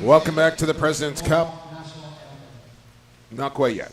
Welcome back to the President's Cup. Not quite yet.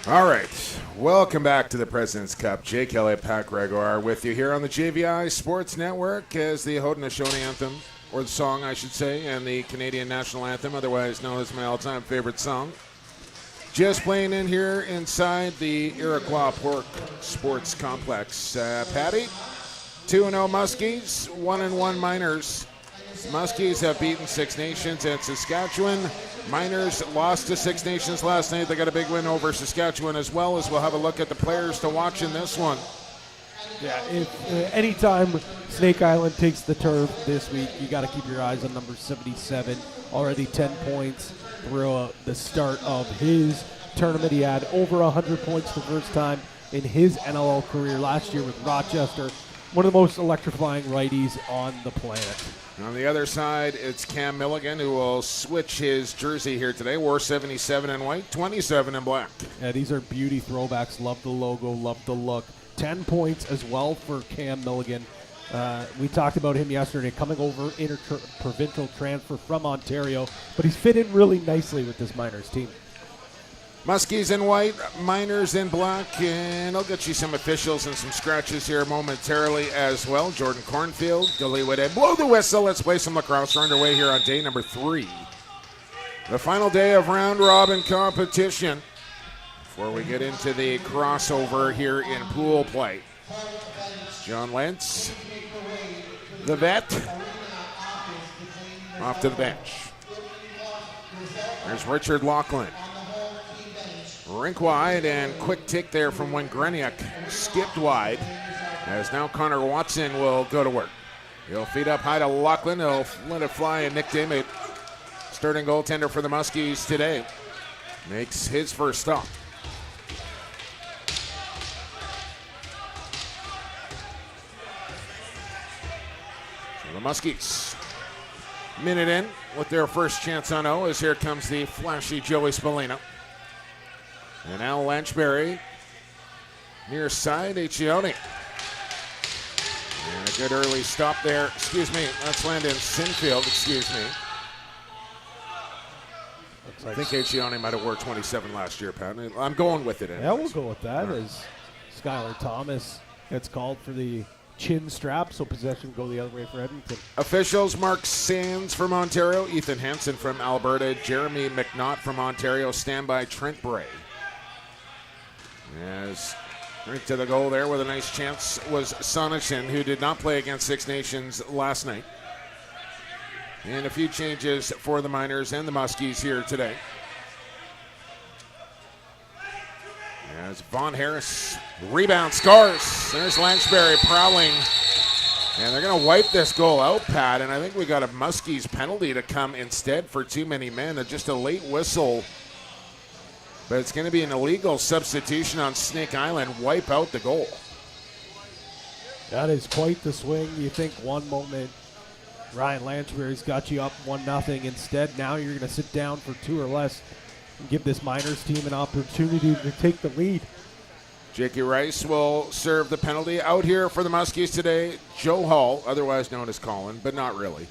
All right, welcome back to the President's Cup. Jake Elliott, Pat Gregoire with you here on the JVI Sports Network as the Haudenosaunee Anthem, or the song I should say, and the Canadian National Anthem, otherwise known as my all-time favorite song. Just playing in here inside the Iroquois Park Sports Complex. Patty, 2-0 Muskies, 1-1 Miners. Muskies have beaten Six Nations and Saskatchewan. Miners lost to Six Nations last night. They got a big win over Saskatchewan as well, as we'll have a look at the players to watch in this one. Yeah, anytime Snake Island takes the turf this week, you got to keep your eyes on number 77. Already 10 points through the start of his tournament. He had over 100 points the first time in his NLL career last year with Rochester. One of the most electrifying righties on the planet. On the other side, it's Cam Milligan, who will switch his jersey here today. Wore 77 in white, 27 in black. Yeah, these are beauty throwbacks. Love the logo, love the look. 10 points as well for Cam Milligan. We talked about him yesterday, coming over interprovincial transfer from Ontario, but he's fit in really nicely with this Miners team. Muskies in white, Miners in black, and I'll get you some officials and some scratches here momentarily as well. Jordan Cornfield, Galiwade, blow the whistle. Let's play some lacrosse. We're underway here on day number 3. The final day of round-robin competition before we get into the crossover here in pool play. John Lentz, the vet, off to the bench. There's Richard Laughlin. Rink wide and quick tick there from when Greniak skipped wide, as now Connor Watson will go to work. He'll feed up high to Laughlin. He'll let it fly, and Nick Dimmitt, starting goaltender for the Muskies today, makes his first stop. So the Muskies, minute in with their first chance on O, as here comes the flashy Joey Spallina. And Al Lanchberry near side, Ecione. And a good early stop there. Excuse me, that's Landon Sinfield, excuse me. I think Ecione might have wore 27 last year, Pat. I'm going with it anyways. Yeah, we'll go with that as Skylar Thomas gets called for the chin strap, so possession go the other way for Edmonton. Officials: Mark Sands from Ontario, Ethan Hansen from Alberta, Jeremy McNaught from Ontario, standby Trent Bray. As right to the goal there with a nice chance was Sonnichsen, who did not play against Six Nations last night. And a few changes for the Miners and the Muskies here today. As Von Harris rebound scores. There's Lanchberry prowling. And they're going to wipe this goal out, Pat. And I think we got a Muskies penalty to come instead for too many men. Just a late whistle. But it's going to be an illegal substitution on Snake Island. Wipe out the goal. That is quite the swing. You think one moment Ryan Lanchberry's got you up 1-0. Instead, now you're going to sit down for 2 or less and give this Miners team an opportunity to take the lead. Jakey Rice will serve the penalty. Out here for the Muskies today, Joe Hall, otherwise known as Colin, but not really.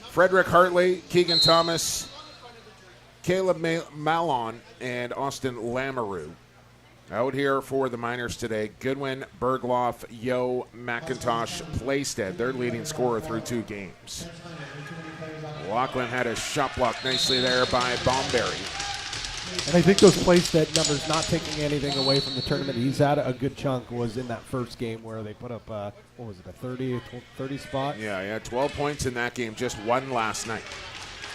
Frederick Hartley, Keegan Thomas, Caleb Malon, and Austin Lamoureux. Out here for the Miners today, Goodwin, Bergloff, Yo, McIntosh, Playstead, their leading scorer through 2 games. Lachlan had a shot blocked nicely there by Bomberry. And I think those Playstead numbers, not taking anything away from the tournament, he's had a good chunk, was in that first game where they put up, what was it, a 30 spot? Yeah, 12 points in that game, just 1 last night,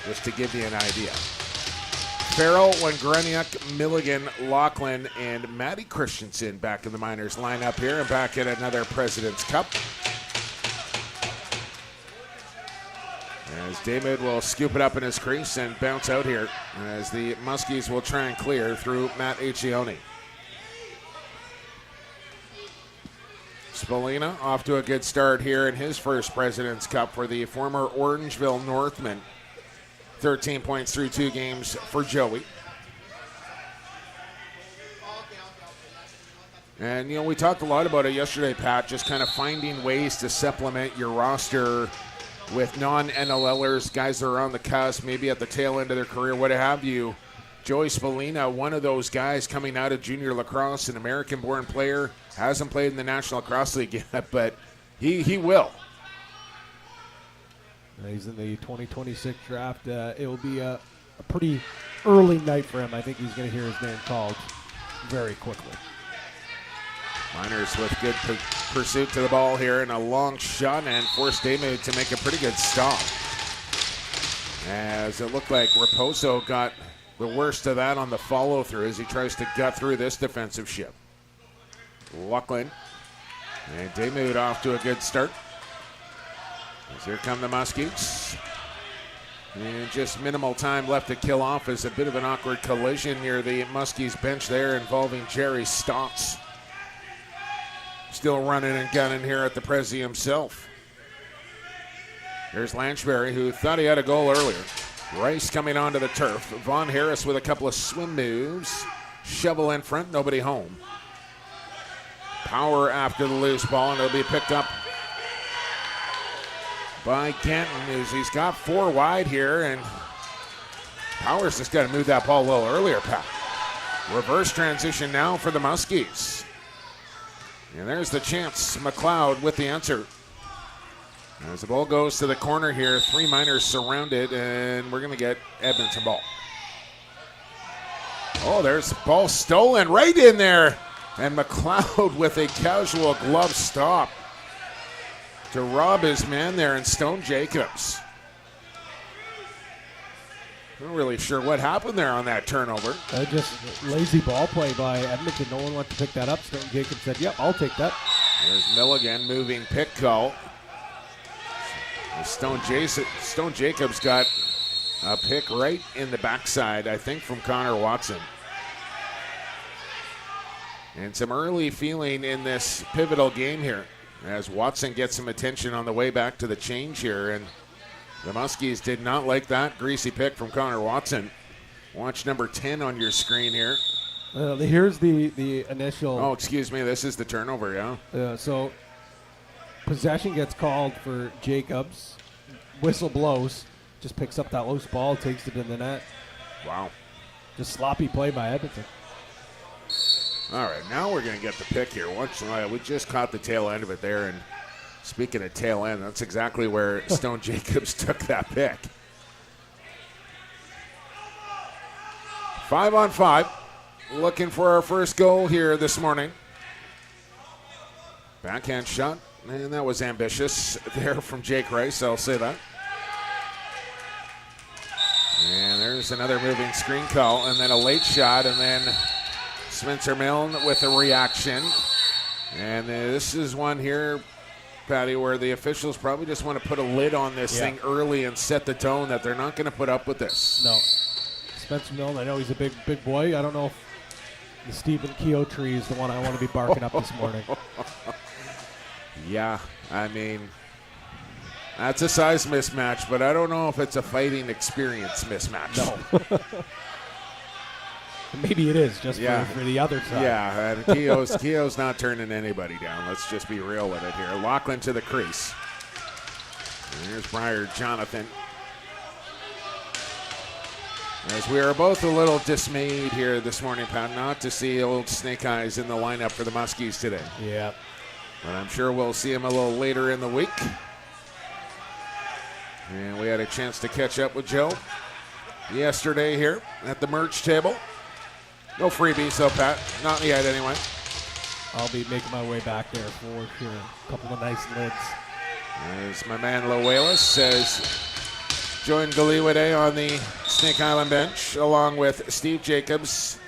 just to give you an idea. Farrell, Wengreniuk, Milligan, Lachlan, and Matty Christensen back in the Miners lineup here and back at another President's Cup. As David will scoop it up in his crease and bounce out here as the Muskies will try and clear through Matt Accioni. Spolina off to a good start here in his first President's Cup for the former Orangeville Northman. 13 points through 2 games for Joey. And, we talked a lot about it yesterday, Pat, just kind of finding ways to supplement your roster with non-NLLers, guys that are on the cusp, maybe at the tail end of their career, what have you. Joey Spolina, one of those guys coming out of junior lacrosse, an American-born player, hasn't played in the National Lacrosse League yet, but he will. He's in the 2026 draft. It will be a pretty early night for him. I think he's going to hear his name called very quickly. Miners with good pursuit to the ball here and a long shot and forced David to make a pretty good stop. As it looked like Raposo got the worst of that on the follow-through as he tries to gut through this defensive ship. Lachlan and Damoud off to a good start. As here come the Muskies. And just minimal time left to kill off as a bit of an awkward collision near the Muskies bench there involving Jerry Stotts. Still running and gunning here at the Prezi himself. Here's Lanchberry, who thought he had a goal earlier. Rice coming onto the turf. Von Harris with a couple of swim moves. Shovel in front, nobody home. Power after the loose ball, and it'll be picked up by Ganton as he's got 4 wide here, and Power's just got to move that ball a little earlier, Pat. Reverse transition now for the Muskies. And there's the chance. McLeod with the answer. As the ball goes to the corner here, 3 Miners surrounded, and we're going to get Edmonton ball. Oh, there's the ball stolen right in there. And McLeod with a casual glove stop to rob his man there in Stone Jacobs. Not really sure what happened there on that turnover. Just lazy ball play by Edmonton. No one wanted to pick that up. Stone Jacobs said, yep, I'll take that. There's Milligan moving pick call. Stone Jacobs got a pick right in the backside, I think, from Connor Watson. And some early feeling in this pivotal game here as Watson gets some attention on the way back to the change here. And the Muskies did not like that greasy pick from Connor Watson. Watch number 10 on your screen here. Here's the initial. Oh, excuse me. This is the turnover, yeah? So possession gets called for Jacobs. Whistle blows. Just picks up that loose ball, takes it in the net. Wow. Just sloppy play by Edmonton. All right, now we're going to get the pick here. We just caught the tail end of it there, and speaking of tail end, that's exactly where Stone Jacobs took that pick. 5-on-5, looking for our first goal here this morning. Backhand shot, and that was ambitious there from Jake Rice, I'll say that. There's another moving screen call, and then a late shot, and then Spencer Milne with a reaction. And this is one here, Patty, where the officials probably just want to put a lid on this thing early and set the tone that they're not going to put up with this. No. Spencer Milne, I know he's a big boy. I don't know if the Stephen Keogh tree is the one I want to be barking up this morning. Yeah, I mean, that's a size mismatch, but I don't know if it's a fighting experience mismatch. No. Maybe it is, just for the other side. Yeah, and Keogh's not turning anybody down. Let's just be real with it here. Lachlan to the crease. And here's Briar Jonathan. As we are both a little dismayed here this morning, Pat, not to see old Snake Eyes in the lineup for the Muskies today. Yeah. But I'm sure we'll see him a little later in the week. And we had a chance to catch up with Joe yesterday here at the merch table. No freebies, though, Pat. Not yet, anyway. I'll be making my way back there for sure. A couple of nice lids. As my man Loelis says, joined Galiwade on the Snake Island bench, along with Steve Jacobs.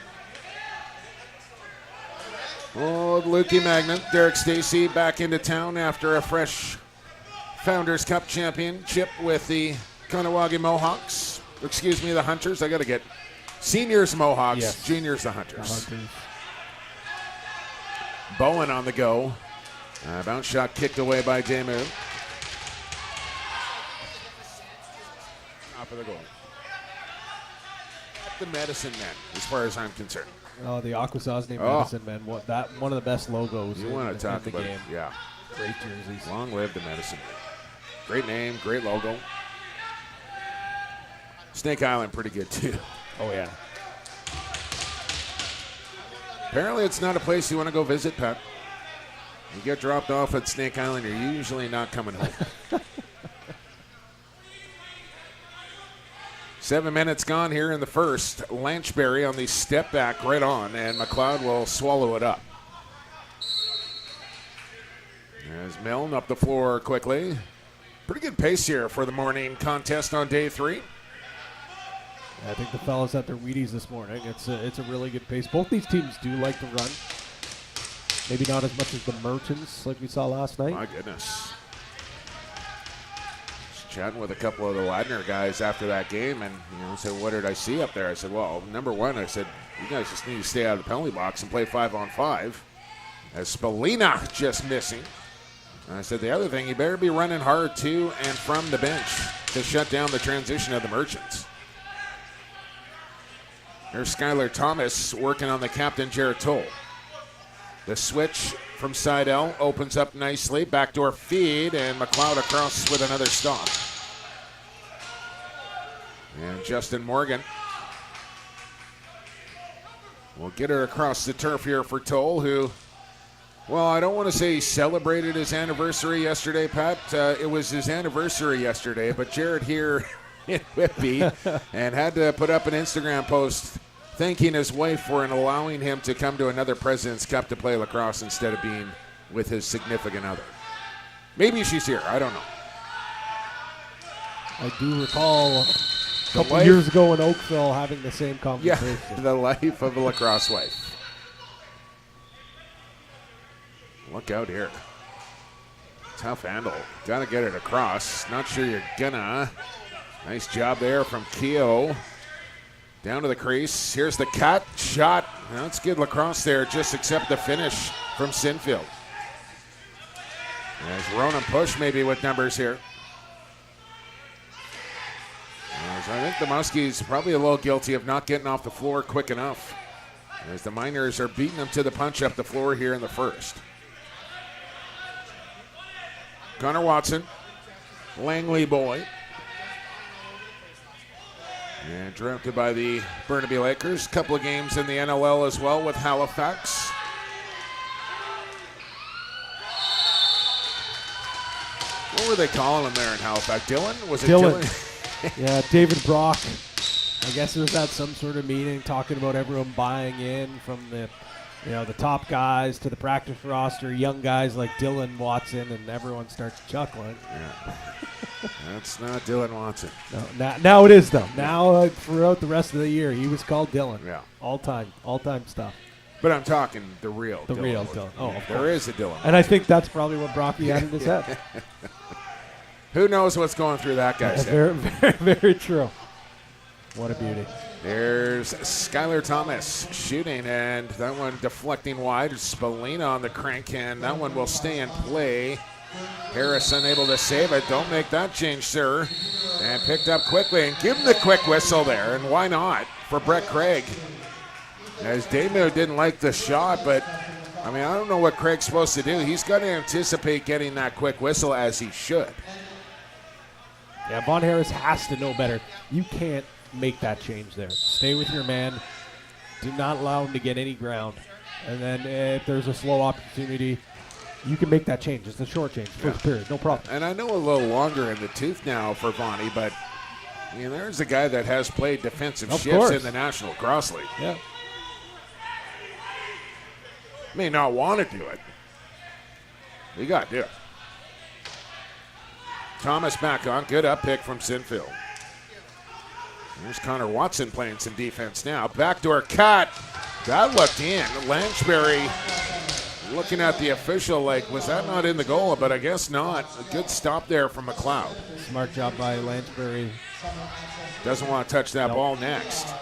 Old Lukey Magnan, Derek Stacey back into town after a fresh Founders Cup championship with the Kahnawake Mohawks. Excuse me, the Hunters. I got to get seniors Mohawks, juniors the Hunters. Bowen on the go. Bounce shot kicked away by Damu. Top of the goal. The Medicine Men, as far as I'm concerned. Oh, the Akwesasne Medicine Men. One of the best logos you want to talk in the about game. It. Yeah. Great jerseys. Long live the Medicine Men. Great name, great logo. Snake Island pretty good too. Oh, yeah. Apparently it's not a place you want to go visit, Pat. You get dropped off at Snake Island, you're usually not coming home. 7 minutes gone here in the first. Lanchberry on the step back right on, and McLeod will swallow it up. As Milne up the floor quickly. Pretty good pace here for the morning contest on day 3. I think the fellas at their Wheaties this morning, it's a really good pace. Both these teams do like to run. Maybe not as much as the Merchants like we saw last night. My goodness. Just chatting with a couple of the Ladner guys after that game and said, what did I see up there? I said, well, number one, I said, you guys just need to stay out of the penalty box and play 5-on-5. As Spalina just missing. And I said, the other thing, you better be running hard to and from the bench to shut down the transition of the Merchants. There's Skylar Thomas working on the captain, Jared Toll. The switch from side L opens up nicely. Backdoor feed, and McLeod across with another stop. And Justin Morgan will get her across the turf here for Toll, who, well, I don't want to say he celebrated his anniversary yesterday, Pat. It was his anniversary yesterday, but Jared here in Whitby and had to put up an Instagram post thanking his wife for allowing him to come to another President's Cup to play lacrosse instead of being with his significant other. Maybe she's here. I don't know. I do recall a couple years ago in Oakville having the same conversation. Yeah, the life of a lacrosse wife. Look out here. Tough handle. Got to get it across. Not sure you're gonna. Nice job there from Keogh. Down to the crease. Here's the cut. Shot. That's good lacrosse there, just except the finish from Sinfield. As Ronan Push maybe with numbers here. So I think the Muskies probably a little guilty of not getting off the floor quick enough, as the Miners are beating them to the punch up the floor here in the first. Connor Watson. Langley boy. And drafted by the Burnaby Lakers. Couple of games in the NLL as well with Halifax. What were they calling him there in Halifax? Dylan? Was it Dylan? Yeah, David Brock. I guess it was at some sort of meeting talking about everyone buying in from the top guys to the practice roster, young guys like Dylan Watson, and everyone starts chuckling. Yeah. That's not Dylan Watson. No, now it is, though. Now, throughout the rest of the year, he was called Dylan. Yeah. All time stuff. But I'm talking the real The Dylan. real Dylan. Oh, of there course. is a Dylan. And I think that's probably what Brocky had in his head. Who knows what's going through that guy's head? Very, very, very true. What a beauty. There's Skylar Thomas shooting, and that one deflecting wide. Spallina on the crank, and that one will stay in play. Harris unable to save it. Don't make that change, sir. And picked up quickly, and give him the quick whistle there, and why not for Brett Craig? As Demo didn't like the shot, but I mean, I don't know what Craig's supposed to do. He's got to anticipate getting that quick whistle, as he should. Yeah, Von Harris has to know better. You can't make that change there. Stay with your man. Do not allow him to get any ground. And then if there's a slow opportunity, you can make that change. It's a short change, first period, no problem. And I know a little longer in the tooth now for Vonnie, but there's a guy that has played defensive shifts in the National Lacrosse League. Yeah. May not want to do it. You got to do it. Thomas back on. Good up pick from Sinfield. There's Connor Watson playing some defense now. Backdoor cut. That looked in. Lanchbury looking at the official like, was that not in the goal? But I guess not. A good stop there from McLeod. Smart job by Lanchbury. Doesn't want to touch that ball next.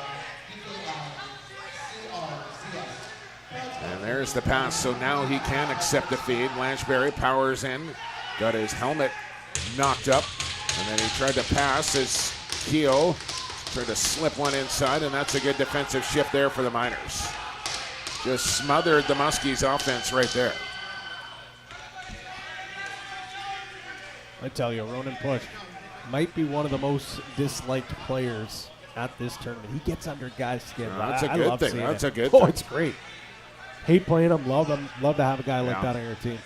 And there's the pass, so now he can accept the feed. Lanchbury powers in, got his helmet knocked up, and then he tried to pass as Keogh tried to slip one inside, and that's a good defensive shift there for the Miners. Just smothered the Muskies offense right there. I tell you, Ronan Push might be one of the most disliked players at this tournament. He gets under guys' skin. That's a good thing. That's a good thing. thing. Oh, it's great. Hate playing him. Love to have a guy like that on your team.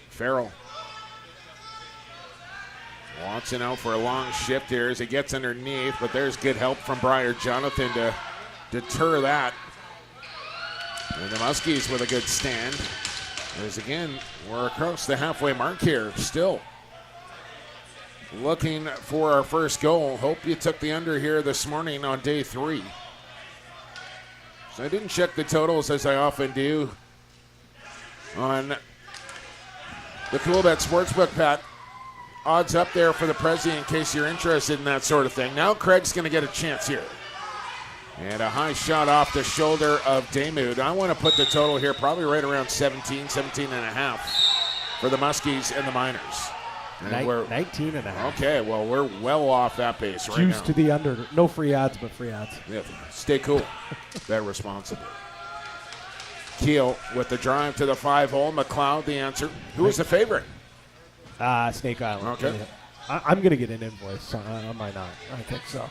Farrell. Watson out for a long shift here as he gets underneath, but there's good help from Briar Jonathan to deter that. And the Muskies with a good stand. As again, we're across the halfway mark here, still looking for our first goal. Hope you took the under here this morning on day 3. So I didn't check the totals as I often do on the Coolbet Sportsbook, Pat. Odds up there for the Prezi in case you're interested in that sort of thing. Now Craig's going to get a chance here. And a high shot off the shoulder of Damoud. I want to put the total here probably right around 17 and a half for the Muskies and the Miners. And we're 19 and a half. Okay, well, we're well off that base right now. Juice to the under. No free ads, but free ads. Yeah, stay cool. Bet responsibly. Keel with the drive to the 5-hole. McLeod the answer. Who is the favorite? Snake Island. Okay. Yeah. I'm going to get an invoice. I might not. I think so.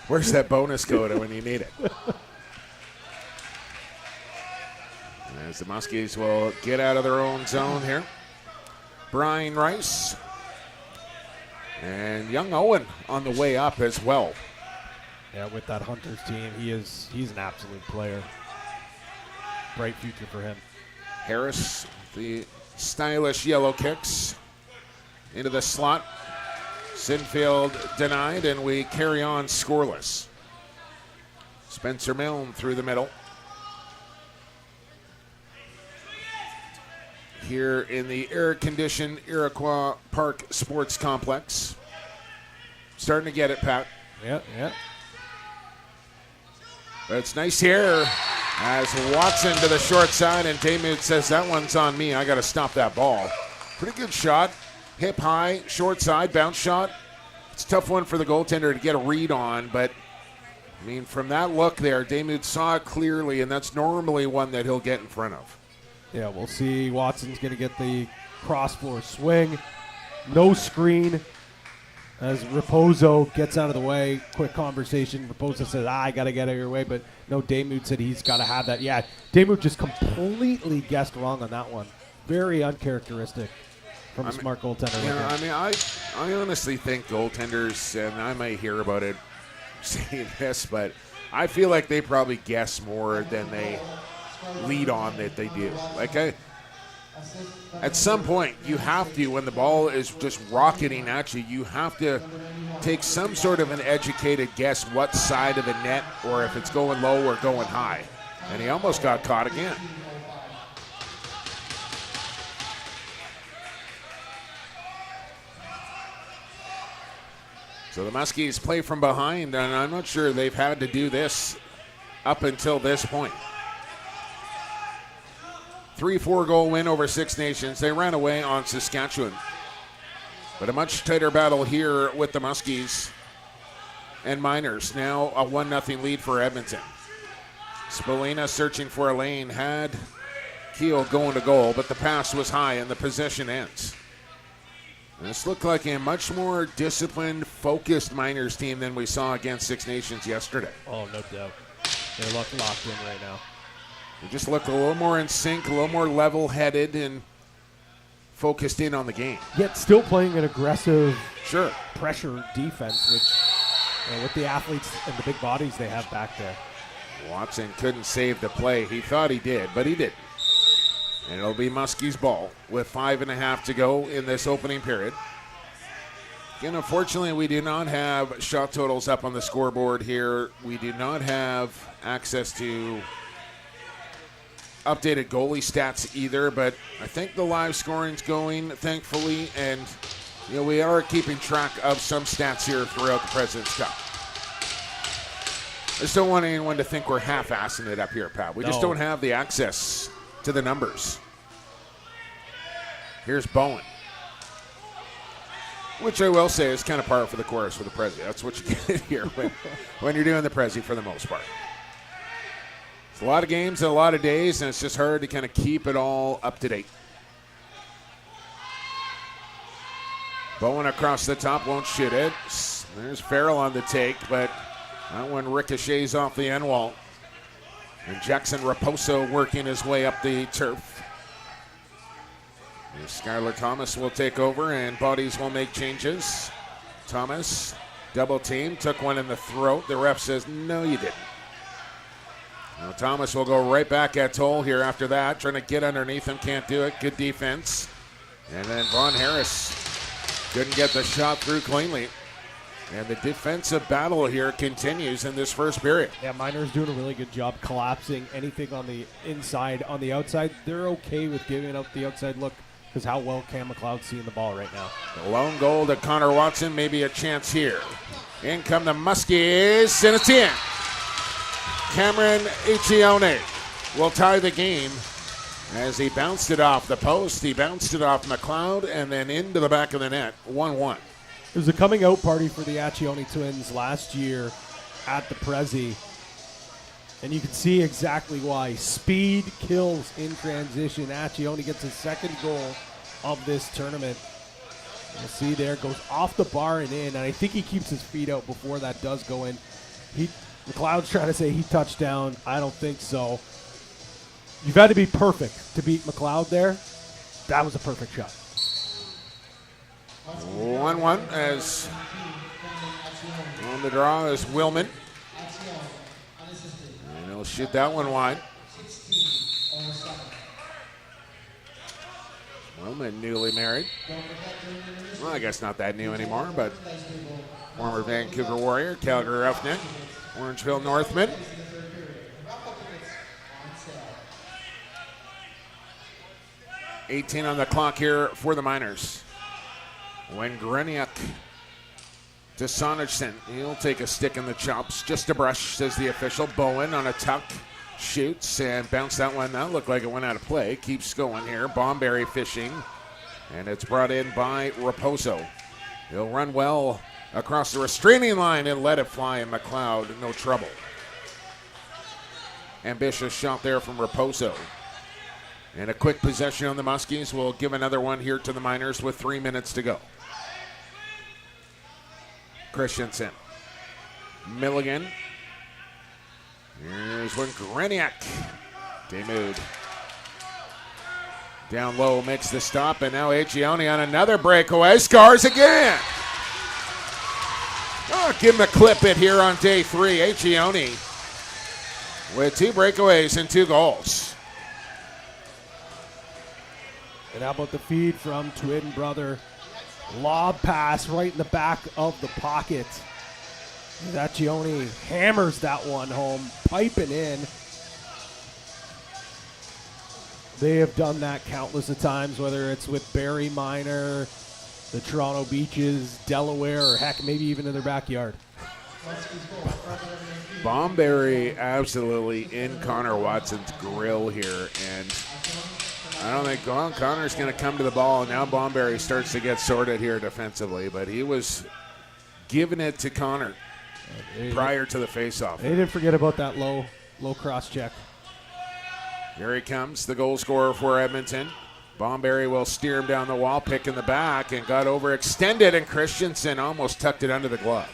Where's that bonus go when you need it? As the Muskies will get out of their own zone here. Brian Rice and young Owen on the way up as well. Yeah, with that Hunters team, he's an absolute player. Bright future for him. Harris, the stylish yellow kicks into the slot. Sinfield denied, and we carry on scoreless. Spencer Milne through the middle. Here in the air-conditioned Iroquois Park Sports Complex. Starting to get it, Pat. Yeah. But it's nice here as Watson to the short side, and Damoud says, that one's on me. I got to stop that ball. Pretty good shot. Hip high, short side, bounce shot. It's a tough one for the goaltender to get a read on, but, I mean, from that look there, Damoud saw it clearly, and that's normally one that he'll get in front of. Yeah, we'll see. Watson's going to get the cross-floor swing. No screen as Raposo gets out of the way. Quick conversation. Raposo says, I got to get out of your way. But no, Damoud said he's got to have that. Yeah, Damoud just completely guessed wrong on that one. Very uncharacteristic from a smart goaltender. Yeah, I mean, I honestly think goaltenders, and I might hear about it saying this, but I feel like they probably guess more than they lead on that they do. Like at some point, you have to, when the ball is just rocketing at you, you have to take some sort of an educated guess what side of the net, or if it's going low or going high. And he almost got caught again. So the Muskies play from behind, and I'm not sure they've had to do this up until this point. 3-4 goal win over Six Nations. They ran away on Saskatchewan. But a much tighter battle here with the Muskies and Miners. Now a 1-0 lead for Edmonton. Spalina searching for a lane, had Keel going to goal, but the pass was high and the possession ends. This looked like a much more disciplined, focused Miners team than we saw against Six Nations yesterday. Oh, no doubt. They look locked in right now. They just look a little more in sync, a little more level-headed and focused in on the game. Yet still playing an aggressive Sure. pressure defense, which with the athletes and the big bodies they have back there. Watson couldn't save the play. He thought he did, but he didn't. And it'll be Muskies' ball with 5.5 to go in this opening period. Again, unfortunately, we do not have shot totals up on the scoreboard here. We do not have access to updated goalie stats either, but I think the live scoring's going, thankfully, and we are keeping track of some stats here throughout the President's Cup. I just don't want anyone to think we're half-assing it up here, Pat. We just don't have the access to the numbers. Here's Bowen, which I will say is kind of par for the course for the Prezi. That's what you get here when you're doing the Prezi for the most part. It's a lot of games and a lot of days, and it's just hard to kind of keep it all up to date. Bowen across the top, won't shoot it. There's Farrell on the take, but that one ricochets off the end wall. And Jackson Raposo working his way up the turf. And Skylar Thomas will take over, and bodies will make changes. Thomas, double team, took one in the throat. The ref says, no, you didn't. Now Thomas will go right back at Toll here after that, trying to get underneath him, can't do it. Good defense. And then Von Harris couldn't get the shot through cleanly. And the defensive battle here continues in this first period. Yeah, Miners doing a really good job collapsing anything on the inside. On the outside, they're okay with giving up the outside look because how well Cam McLeod's seeing the ball right now. The lone goal to Connor Watson, maybe a chance here. In come the Muskies, and it's in. Cameron Icione will tie the game as he bounced it off the post. He bounced it off McLeod and then into the back of the net, 1-1. It was a coming out party for the Accioni twins last year at the Prezi. And you can see exactly why. Speed kills in transition. Accioni gets his second goal of this tournament. You'll see there, goes off the bar and in. And I think he keeps his feet out before that does go in. McLeod's trying to say he touched down. I don't think so. You've had to be perfect to beat McLeod there. That was a perfect shot. 1-1 as on the draw is Willman. And he'll shoot that one wide. Willman, newly married. Well, I guess not that new anymore, but former Vancouver Warrior, Calgary Roughneck, Orangeville Northman. $18 on the clock here for the Miners. When Greniak to Sonicson, he'll take a stick in the chops. Just a brush, says the official. Bowen on a tuck, shoots and bounce that one. That looked like it went out of play. Keeps going here. Bomberry fishing, and it's brought in by Raposo. He'll run well across the restraining line and let it fly, and McLeod, no trouble. Ambitious shot there from Raposo. And a quick possession on the Muskies. We'll give another one here to the Miners with 3 minutes to go. Christensen. Milligan. Here's one. Greniak. Demood. Down low, makes the stop, and now Icione on another breakaway. Scars again. Oh, give him a clip it here on day 3. Icione with 2 breakaways and 2 goals. And how about the feed from twin brother? Lob pass right in the back of the pocket. Zaccioni hammers that one home, piping in. They have done that countless of times, whether it's with Barry Minor, the Toronto Beaches, Delaware, or heck, maybe even in their backyard. Bomberry absolutely in Connor Watson's grill here, and I don't think Connor's going to come to the ball, and now Bomberry starts to get sorted here defensively, but he was giving it to Connor prior to the faceoff. They didn't forget about that low cross check. Here he comes, the goal scorer for Edmonton. Bomberry will steer him down the wall, pick in the back, and got overextended, and Christensen almost tucked it under the glove.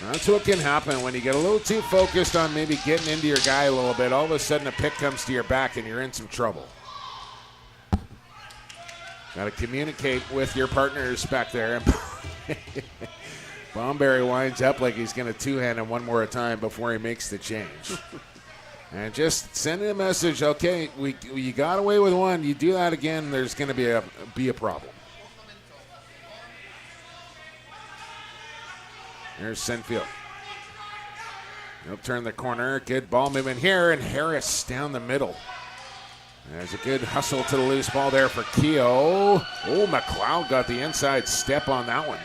That's what can happen when you get a little too focused on maybe getting into your guy a little bit. All of a sudden a pick comes to your back and you're in some trouble. Got to communicate with your partners back there. Bomberry winds up like he's going to two-hand him one more time before he makes the change. And just sending a message, okay, you got away with one. You do that again, there's going to be a problem. Here's Sinfield. He'll turn the corner. Good ball movement here, and Harris down the middle. There's a good hustle to the loose ball there for Keogh. Oh, McLeod got the inside step on that one.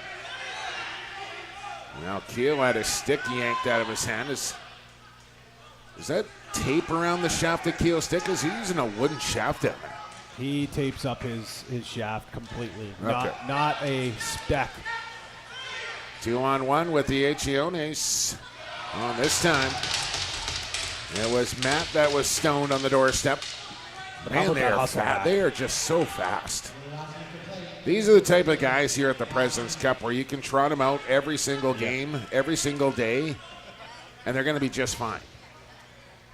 Now Keogh had a stick yanked out of his hand. Is that tape around the shaft of Keogh's stick? Is he using a wooden shaft at it? He tapes up his shaft completely. Okay. Not a speck. 2-on-1 with the Achiones. On this time, it was Matt that was stoned on the doorstep. Man, they are just so fast. These are the type of guys here at the President's Cup where you can trot them out every single game, every single day, and they're going to be just fine.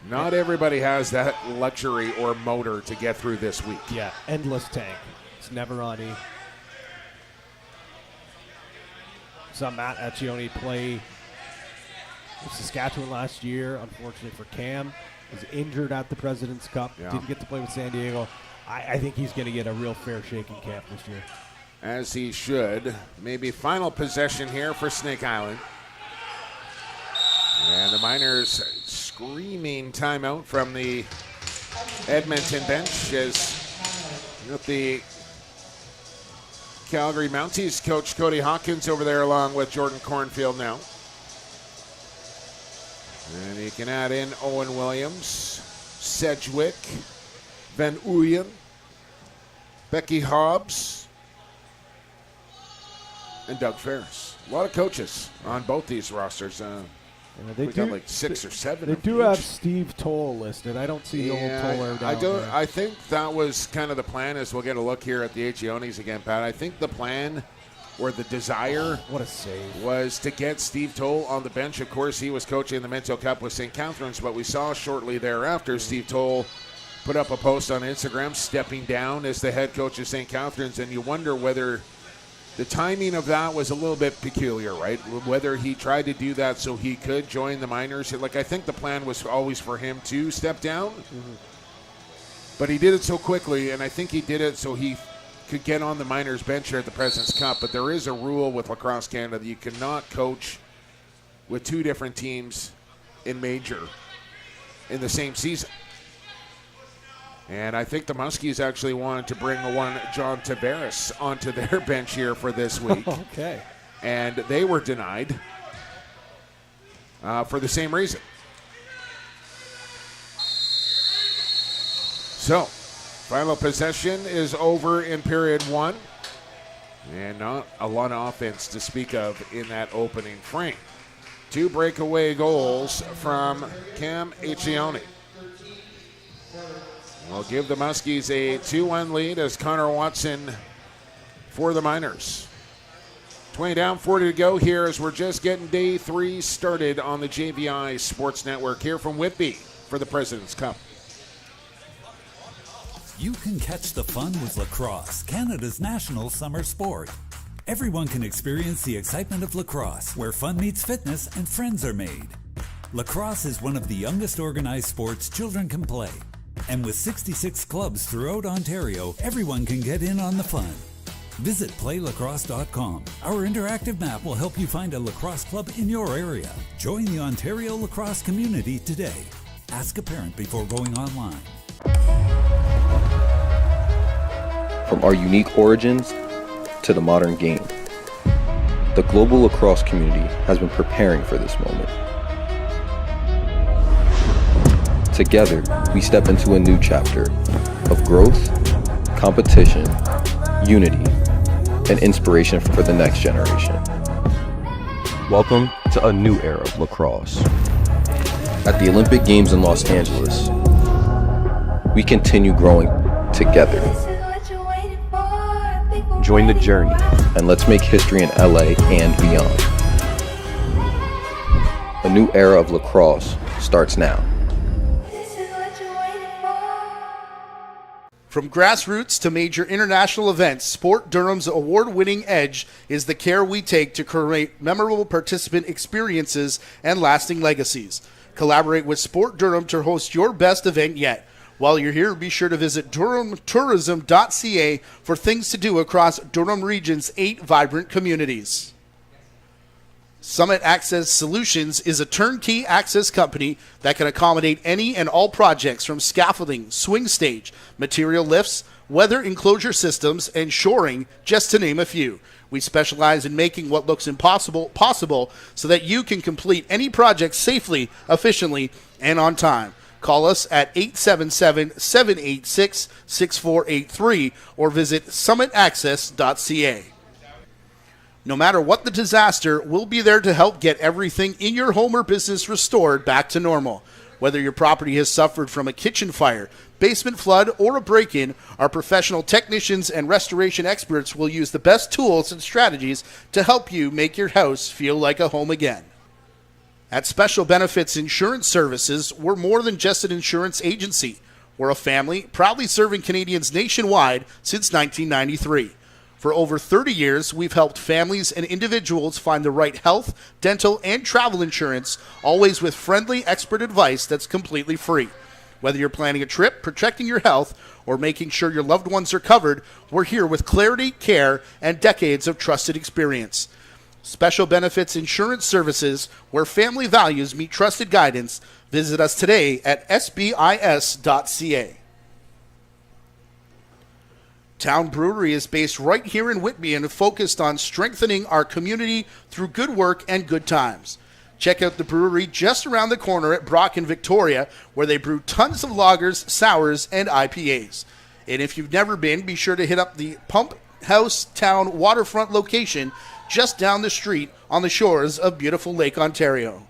Not everybody has that luxury or motor to get through this week. Yeah, endless tank. It's never on E. Saw Matt Accioni play with Saskatchewan last year. Unfortunately for Cam, was injured at the President's Cup. Yeah. Didn't get to play with San Diego. I think he's going to get a real fair shake in camp this year. As he should. Maybe final possession here for Snake Island. And the Miners screaming timeout from the Edmonton bench as with the Calgary Mounties coach Cody Hawkins over there along with Jordan Cornfield now. And you can add in Owen Williams, Sedgwick, Van Ooyen, Becky Hobbs, and Doug Ferris. A lot of coaches on both these rosters. We got like 6 or 7. They do have Steve Toll listed. I don't see old Toller down there. I think that was kind of the plan. As we'll get a look here at the Achiones again, Pat. I think the plan or the desire what a save. Was to get Steve Toll on the bench. Of course, he was coaching the Minto Cup with St. Catharines, but we saw shortly thereafter Steve Toll put up a post on Instagram stepping down as the head coach of St. Catharines, and you wonder whether the timing of that was a little bit peculiar, right? Whether he tried to do that so he could join the Miners. Like, I think the plan was always for him to step down, but he did it so quickly, and I think he did it so he could get on the Miners bench here at the President's Cup. But there is a rule with Lacrosse Canada that you cannot coach with 2 different teams in major in the same season. And I think the Muskies actually wanted to bring one John Tavares onto their bench here for this week. Okay. And they were denied for the same reason. So, final possession is over in period 1. And not a lot of offense to speak of in that opening frame. 2 breakaway goals from Cam Accioni. We'll give the Muskies a 2-1 lead as Connor Watson for the Miners. 20 down, 40 to go here as we're just getting day 3 started on the JVI Sports Network here from Whitby for the President's Cup. You can catch the fun with lacrosse, Canada's national summer sport. Everyone can experience the excitement of lacrosse, where fun meets fitness and friends are made. Lacrosse is one of the youngest organized sports children can play. And with 66 clubs throughout Ontario, everyone can get in on the fun. Visit playlacrosse.com. Our interactive map will help you find a lacrosse club in your area. Join the Ontario lacrosse community today. Ask a parent before going online. From our unique origins to the modern game, the global lacrosse community has been preparing for this moment. Together, we step into a new chapter of growth, competition, unity, and inspiration for the next generation. Welcome to a new era of lacrosse. At the Olympic Games in Los Angeles, we continue growing together. Join the journey and let's make history in LA and beyond. A new era of lacrosse starts now. From grassroots to major international events, Sport Durham's award-winning edge is the care we take to create memorable participant experiences and lasting legacies. Collaborate with Sport Durham to host your best event yet. While you're here, be sure to visit durhamtourism.ca for things to do across Durham Region's 8 vibrant communities. Summit Access Solutions is a turnkey access company that can accommodate any and all projects from scaffolding, swing stage, material lifts, weather enclosure systems, and shoring, just to name a few. We specialize in making what looks impossible possible so that you can complete any project safely, efficiently, and on time. Call us at 877-786-6483 or visit summitaccess.ca. No matter what the disaster, we'll be there to help get everything in your home or business restored back to normal. Whether your property has suffered from a kitchen fire, basement flood, or a break-in, our professional technicians and restoration experts will use the best tools and strategies to help you make your house feel like a home again. At Special Benefits Insurance Services, we're more than just an insurance agency. We're a family proudly serving Canadians nationwide since 1993. For over 30 years, we've helped families and individuals find the right health, dental, and travel insurance, always with friendly expert advice that's completely free. Whether you're planning a trip, protecting your health, or making sure your loved ones are covered, we're here with clarity, care, and decades of trusted experience. Special Benefits Insurance Services, where family values meet trusted guidance. Visit us today at sbis.ca. Town Brewery is based right here in Whitby and focused on strengthening our community through good work and good times. Check out the brewery just around the corner at Brock and Victoria, where they brew tons of lagers, sours, and IPAs. And if you've never been, be sure to hit up the Pump House Town waterfront location just down the street on the shores of beautiful Lake Ontario.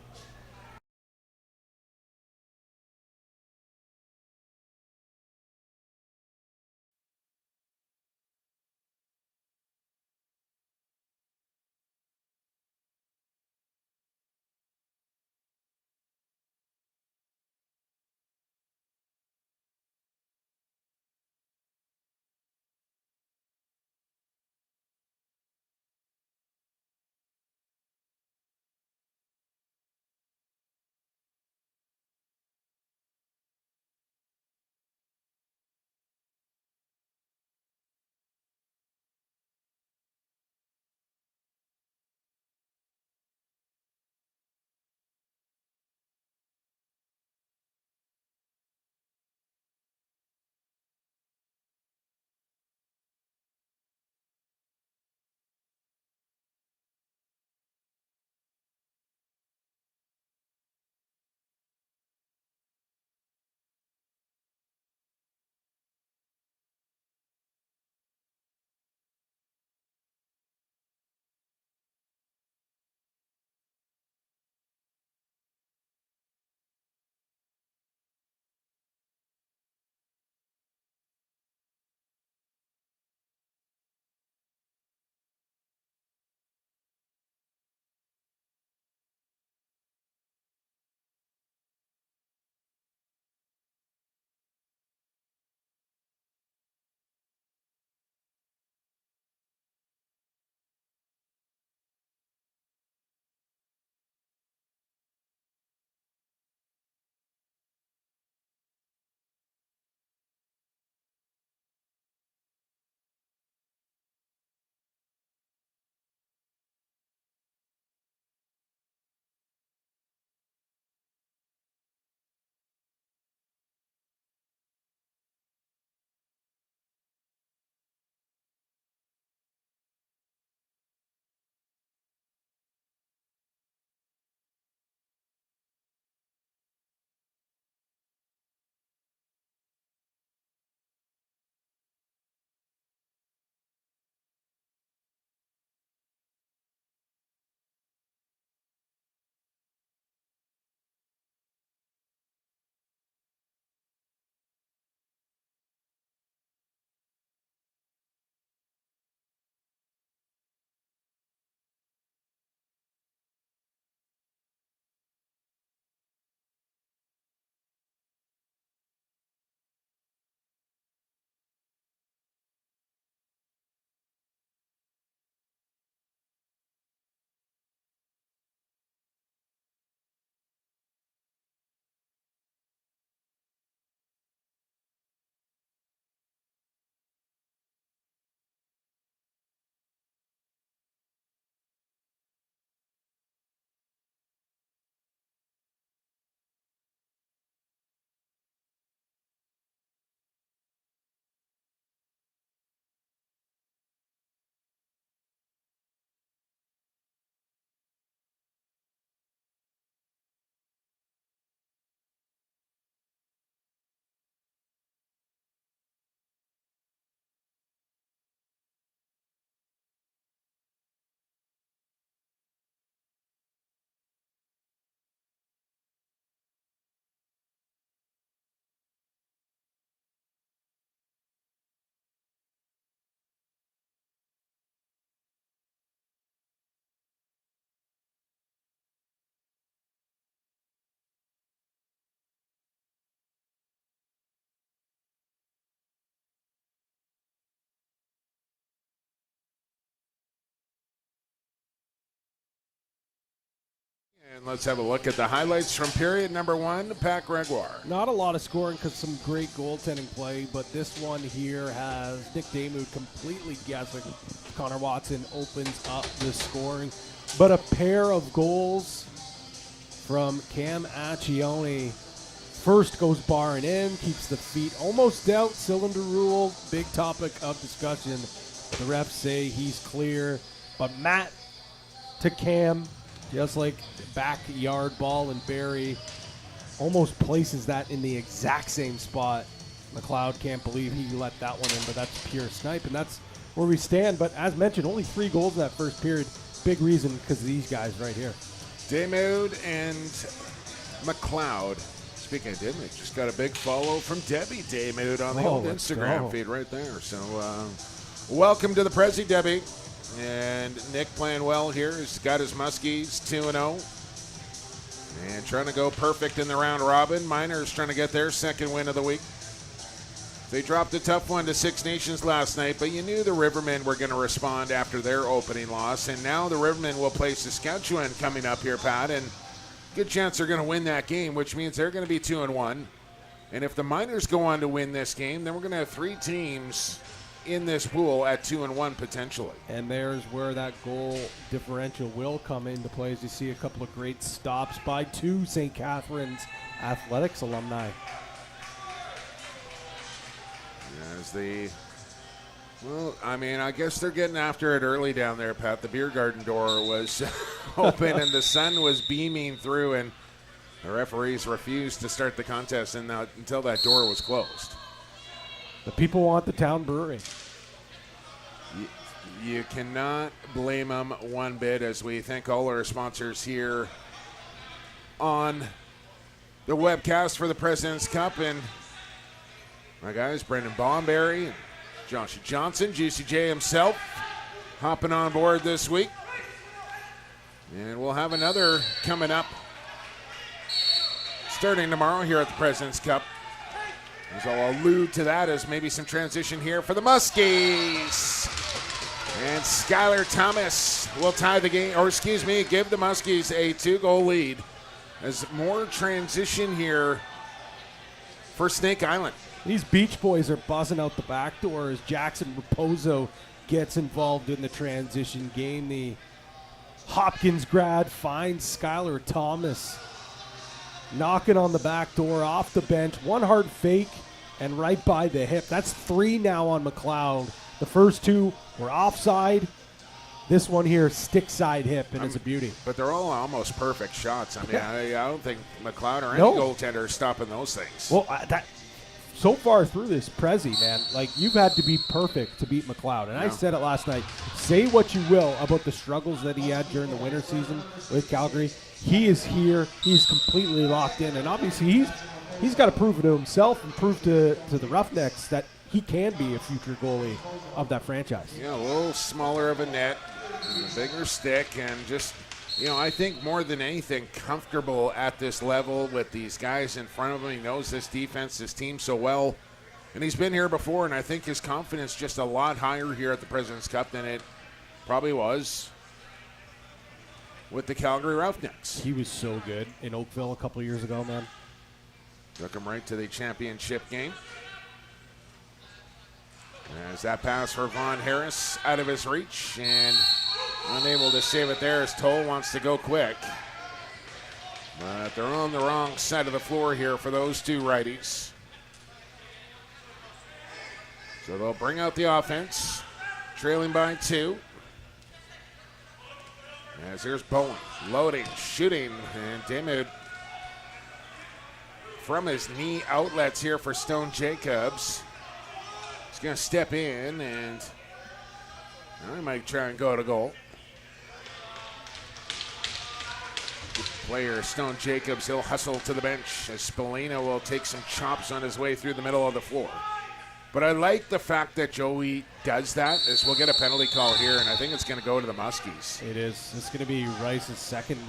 And let's have a look at the highlights from period number 1, Pat Gregoire. Not a lot of scoring because some great goaltending play, but this one here has Nick Damude completely guessing. Connor Watson opens up the scoring. But a pair of goals from Cam Accioni. First goes barring in, keeps the feet almost out. Cylinder rule, big topic of discussion. The refs say he's clear. But Matt to Cam, just like backyard ball, and Barry almost places that in the exact same spot. McLeod can't believe he let that one in, but that's pure snipe, and that's where we stand. But as mentioned, only 3 goals in that first period. Big reason because of these guys right here. Damude and McLeod. Speaking of Damude, just got a big follow from Debbie Damude on the old Instagram feed right there. So welcome to the Prezi, Debbie. And Nick playing well here. He's got his Muskies 2-0. And trying to go perfect in the round robin. Miners trying to get their second win of the week. They dropped a tough one to Six Nations last night, but you knew the Rivermen were going to respond after their opening loss. And now the Rivermen will play Saskatchewan coming up here, Pat. And good chance they're going to win that game, which means they're going to be 2-1. And if the Miners go on to win this game, then we're going to have 3 teams in this pool at 2-1 potentially. And there's where that goal differential will come into play, as you see a couple of great stops by 2 St. Catharines Athletics alumni. I guess they're getting after it early down there, Pat. The beer garden door was open and the sun was beaming through, and the referees refused to start the contest until that door was closed. The people want the town brewery. You cannot blame them one bit, as we thank all our sponsors here on the webcast for the President's Cup. And my guys, Brendan Bomberry, and Josh Johnson, Juicy J himself, hopping on board this week. And we'll have another coming up starting tomorrow here at the President's Cup. As I'll allude to that as maybe some transition here for the Muskies. And Skylar Thomas will tie the game, give the Muskies a 2-goal lead. As more transition here for Snake Island. These Beach Boys are buzzing out the back door as Jackson Raposo gets involved in the transition game. The Hopkins grad finds Skylar Thomas knocking on the back door off the bench. One hard fake and right by the hip. That's 3 now on McLeod. The first 2 were offside. This one here, stick side hip, and it's a beauty. But they're all almost perfect shots. I don't think McLeod or any goaltender is stopping those things. Well, so far through this Prezi, man, you've had to be perfect to beat McLeod. And I said it last night. Say what you will about the struggles that he had during the winter season with Calgary. He is here. He's completely locked in. And obviously he's got to prove it to himself and prove to the Roughnecks that he can be a future goalie of that franchise. Yeah, a little smaller of a net, and a bigger stick, and just, I think more than anything, comfortable at this level with these guys in front of him. He knows this defense, this team so well, and he's been here before, and I think his confidence just a lot higher here at the President's Cup than it probably was with the Calgary Roughnecks. He was so good in Oakville a couple of years ago, man. Took him right to the championship game. As that pass for Von Harris out of his reach and unable to save it there as Toll wants to go quick. But they're on the wrong side of the floor here for those 2 righties. So they'll bring out the offense, trailing by 2. As here's Bowen, loading, shooting, and Damude from his knee outlets here for Stone Jacobs. He's going to step in, and he might try and go to goal. Good player Stone Jacobs, he'll hustle to the bench as Spallina will take some chops on his way through the middle of the floor. But I like the fact that Joey does that, as we'll get a penalty call here, and I think it's going to go to the Muskies. It is. It's going to be Rice's second.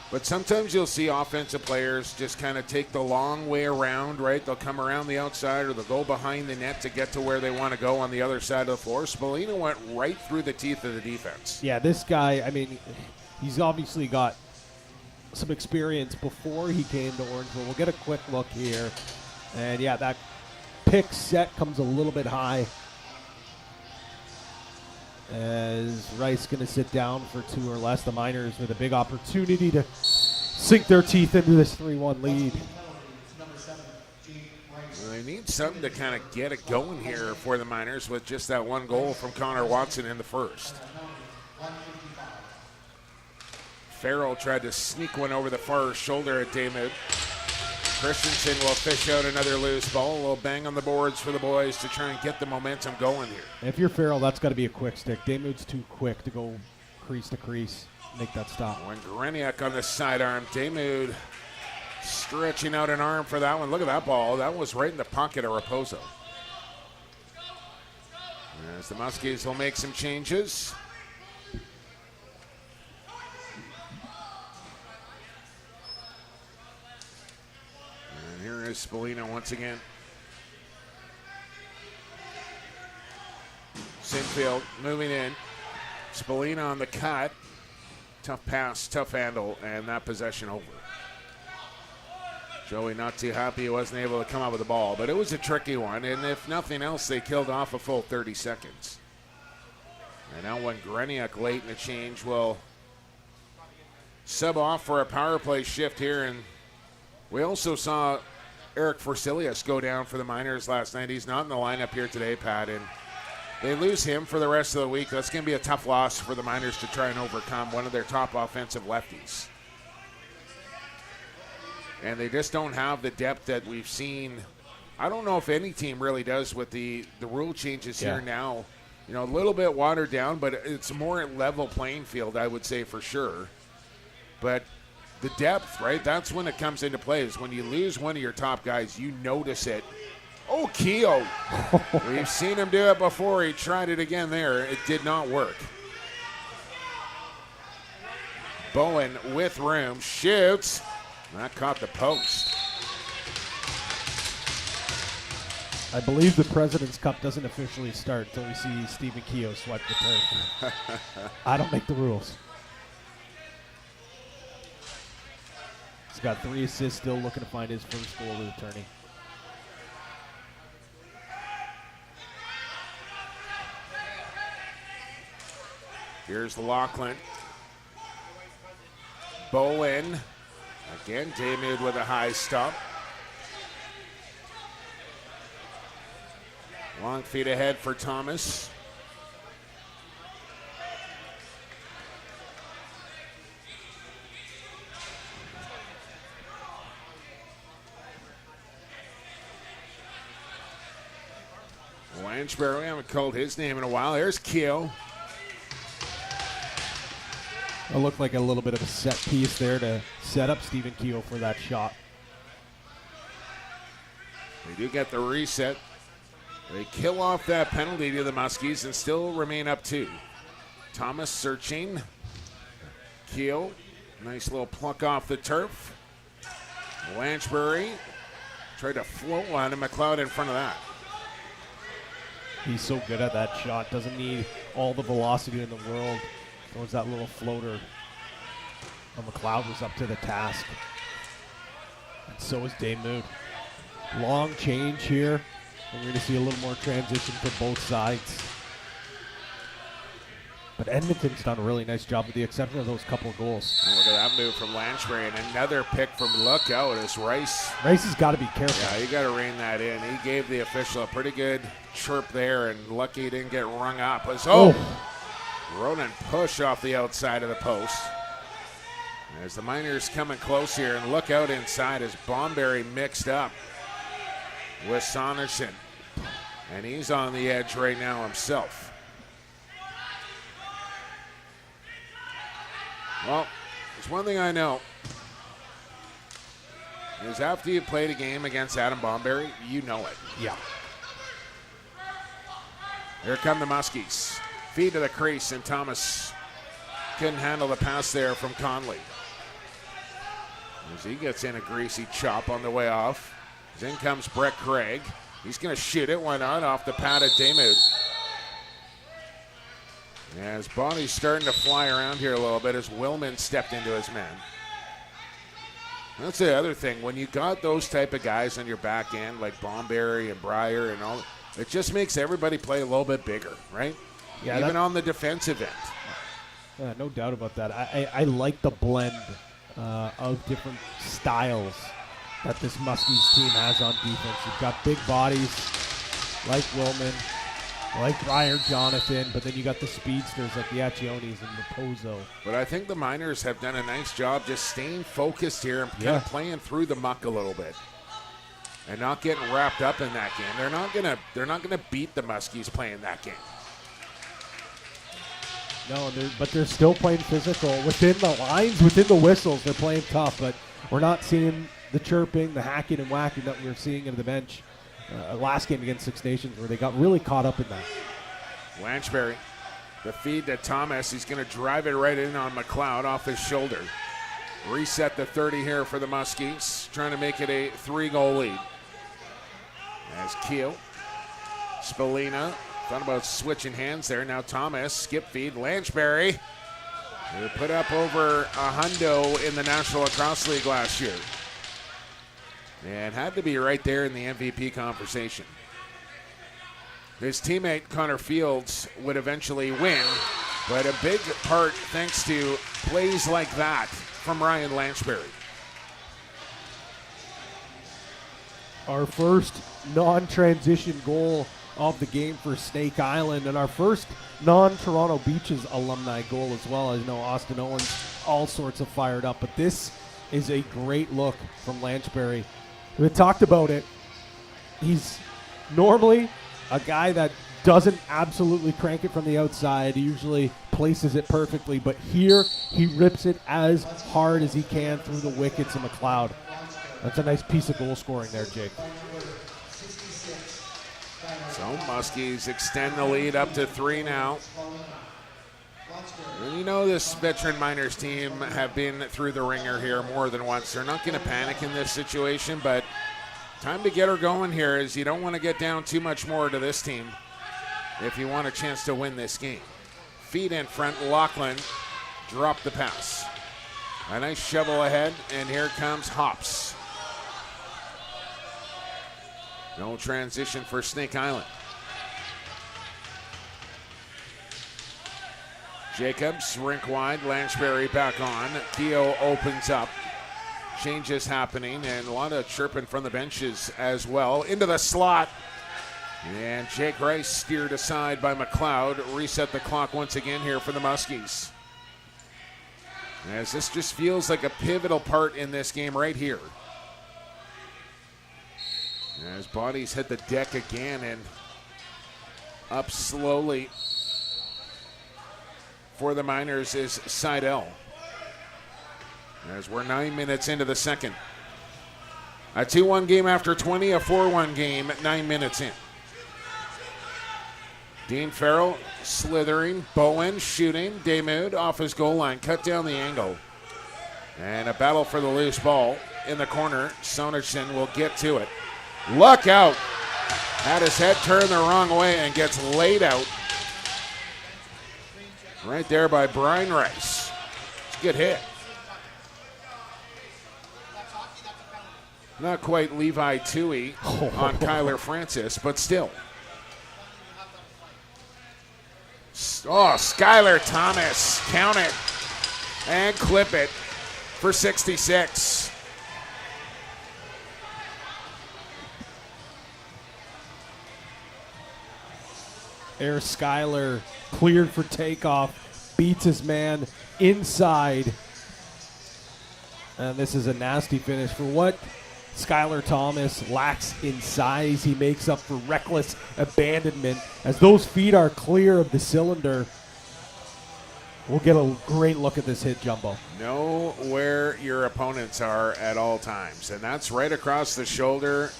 But sometimes you'll see offensive players just kind of take the long way around, right? They'll come around the outside or they'll go behind the net to get to where they want to go on the other side of the floor. Spallina went right through the teeth of the defense. Yeah, this guy, he's obviously got some experience before he came to Orangeville. We'll get a quick look here. And, yeah, that pick set comes a little bit high. As Rice going to sit down for 2 or less. The Miners with a big opportunity to sink their teeth into this 3-1 lead. Well, they need something to kind of get it going here for the Miners with just that one goal from Connor Watson in the first. Farrell tried to sneak one over the far shoulder at Daymouth. Christensen will fish out another loose ball. A little bang on the boards for the boys to try and get the momentum going here. If you're Farrell, that's got to be a quick stick. Daymouth's too quick to go crease to crease, make that stop. When Greniak on the sidearm, Daymouth stretching out an arm for that one. Look at that ball. That was right in the pocket of Raposo. As the Muskies will make some changes. And here is Spallina once again. Sinfield moving in. Spallina on the cut. Tough pass, tough handle, and that possession over. Joey not too happy he wasn't able to come up with the ball, but it was a tricky one, and if nothing else, they killed off a full 30 seconds. And now when Greniak late in the change will sub off for a power play shift here, and we also saw Eric Forsilius go down for the Miners last night. He's not in the lineup here today, Pat, and they lose him for the rest of the week. That's going to be a tough loss for the Miners to try and overcome one of their top offensive lefties. And they just don't have the depth that we've seen. I don't know if any team really does with the rule changes here now. You know, a little bit watered down, but it's a more level playing field, I would say, for sure. But the depth, right, that's when it comes into play, is when you lose one of your top guys, you notice it. Oh, Keogh. We've seen him do it before. He tried it again there. It did not work. Bowen with room, shoots. That caught the post. I believe the President's Cup doesn't officially start until we see Stephen Keogh swipe the turf. I don't make the rules. He's got 3 assists, still looking to find his first goal of the tourney. Here's Lachlan. Bowen. Again, Daymouth with a high stop. Long feet ahead for Thomas. Lanchbury, we haven't called his name in a while. There's Keogh. It looked like a little bit of a set piece there to set up Stephen Keogh for that shot. They do get the reset. They kill off that penalty to the Muskies and still remain up 2. Thomas searching. Keogh, nice little pluck off the turf. Lanchbury tried to float one, and McLeod in front of that. He's so good at that shot. Doesn't need all the velocity in the world. Throws that little floater. And McLeod was up to the task. And so is Daymouth. Long change here. And we're going to see a little more transition for both sides. But Edmonton's done a really nice job with the exception of those couple of goals. And look at that move from Lanchbury, and another pick from Lookout as Rice. Rice has got to be careful. Yeah, you got to rein that in. He gave the official a pretty good chirp there, and lucky he didn't get rung up. Ronan push off the outside of the post. As the Miners coming close here, and look out inside as Bomberry mixed up with Saunderson. And he's on the edge right now himself. Well, there's one thing I know. Is after you played a game against Adam Bomberry, you know it. Yeah. Here come the Muskies. Feed to the crease, and Thomas couldn't handle the pass there from Conley. As he gets in a greasy chop on the way off. As in comes Brett Craig. He's going to shoot it. Why not? Off the pad of Daymouth. Yeah, his body's starting to fly around here a little bit as Willman stepped into his man. That's the other thing. When you got those type of guys on your back end, like Bomberry and Breyer and all, it just makes everybody play a little bit bigger, right? Yeah, even on the defensive end. Yeah, no doubt about that. I like the blend of different styles that this Muskies team has on defense. You've got big bodies like Willman, like Breyer, Jonathan, but then you got the speedsters like the Accionis and the Pozo. But I think the Miners have done a nice job just staying focused here and kind of playing through the muck a little bit, and not getting wrapped up in that game. They're not gonna beat the Muskies playing that game. No, but they're still playing physical within the lines, within the whistles. They're playing tough, but we're not seeing the chirping, the hacking and whacking that we were seeing in the bench last game against Six Nations, where they got really caught up in that. Lanchberry, the feed to Thomas. He's going to drive it right in on McLeod off his shoulder. Reset the 30 here for the Muskies, trying to make it a 3-goal lead. As Keel, Spallina, thought about switching hands there. Now Thomas, skip feed, Lanchberry, who put up over a hundo in the National Lacrosse League last year. And had to be right there in the MVP conversation. His teammate Connor Fields would eventually win, but a big part thanks to plays like that from Ryan Lanchberry. Our first non-transition goal of the game for Snake Island, and our first non-Toronto Beaches alumni goal as well. As you know, Austin Owens, all sorts of fired up, but this is a great look from Lanchberry. We talked about it. He's normally a guy that doesn't absolutely crank it from the outside. He usually places it perfectly, but here he rips it as hard as he can through the wickets of McLeod. That's a nice piece of goal scoring there, Jake. So Muskies extend the lead up to 3 now. And you know this veteran Miners team have been through the ringer here more than once. They're not going to panic in this situation, but time to get her going here, as you don't want to get down too much more to this team if you want a chance to win this game. Feet in front, Lachlan dropped the pass. A nice shovel ahead, and here comes Hops. No transition for Snake Island. Jacobs, rink wide, Lanchberry back on. Theo opens up. Changes happening, and a lot of chirping from the benches as well. Into the slot. And Jake Rice steered aside by McLeod. Reset the clock once again here for the Muskies. As this just feels like a pivotal part in this game right here. As bodies hit the deck again, and up slowly for the Miners is Seidel. As we're 9 minutes into the second. A 2-1 game after 20, a 4-1 game at 9 minutes in. Dean Farrell slithering, Bowen shooting, Demude off his goal line, cut down the angle. And a battle for the loose ball in the corner. Sonerson will get to it. Luck out. Had his head turned the wrong way and gets laid out. Right there by Brian Rice. It's a good hit. Not quite Levi Tui on Kyler Francis, but still. Oh, Skylar Thomas. Count it. And clip it for 66. Air Skyler cleared for takeoff, beats his man inside. And this is a nasty finish. For what Skylar Thomas lacks in size, he makes up for reckless abandonment. As those feet are clear of the cylinder, we'll get a great look at this hit, Jumbo. Know where your opponents are at all times, and that's right across the shoulder.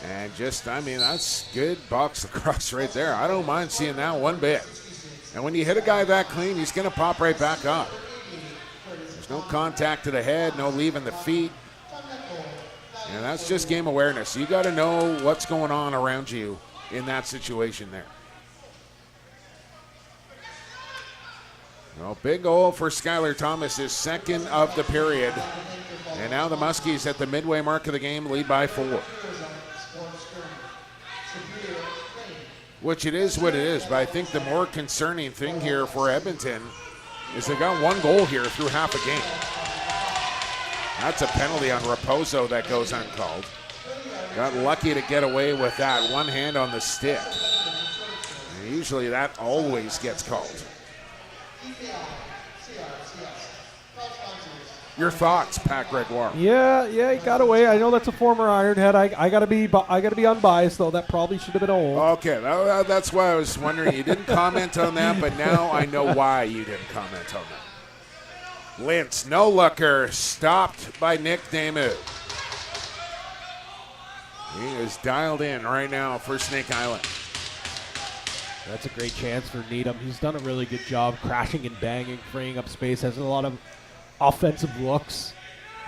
And just, I mean, that's good box lacrosse right there. I don't mind seeing that one bit. And when you hit a guy that clean, he's going to pop right back up. There's no contact to the head, no leaving the feet. And that's just game awareness. You got to know what's going on around you in that situation there. Well, big goal for Skylar Thomas, his second of the period. And now the Muskies at the midway mark of the game lead by 4. Which it is what it is, but I think the more concerning thing here for Edmonton is they got 1 goal here through half a game. That's a penalty on Raposo that goes uncalled. Got lucky to get away with that. One hand on the stick. And usually that always gets called. Your thoughts, Pat Gregoire? Yeah, he got away. I know that's a former Ironhead. I gotta be unbiased though. That probably should have been old. Okay, that's why I was wondering. You didn't comment on that, but now I know why you didn't comment on that. Lintz, no looker, stopped by Nick Damu. He is dialed in right now for Snake Island. That's a great chance for Needham. He's done a really good job crashing and banging, freeing up space. Has a lot of offensive looks.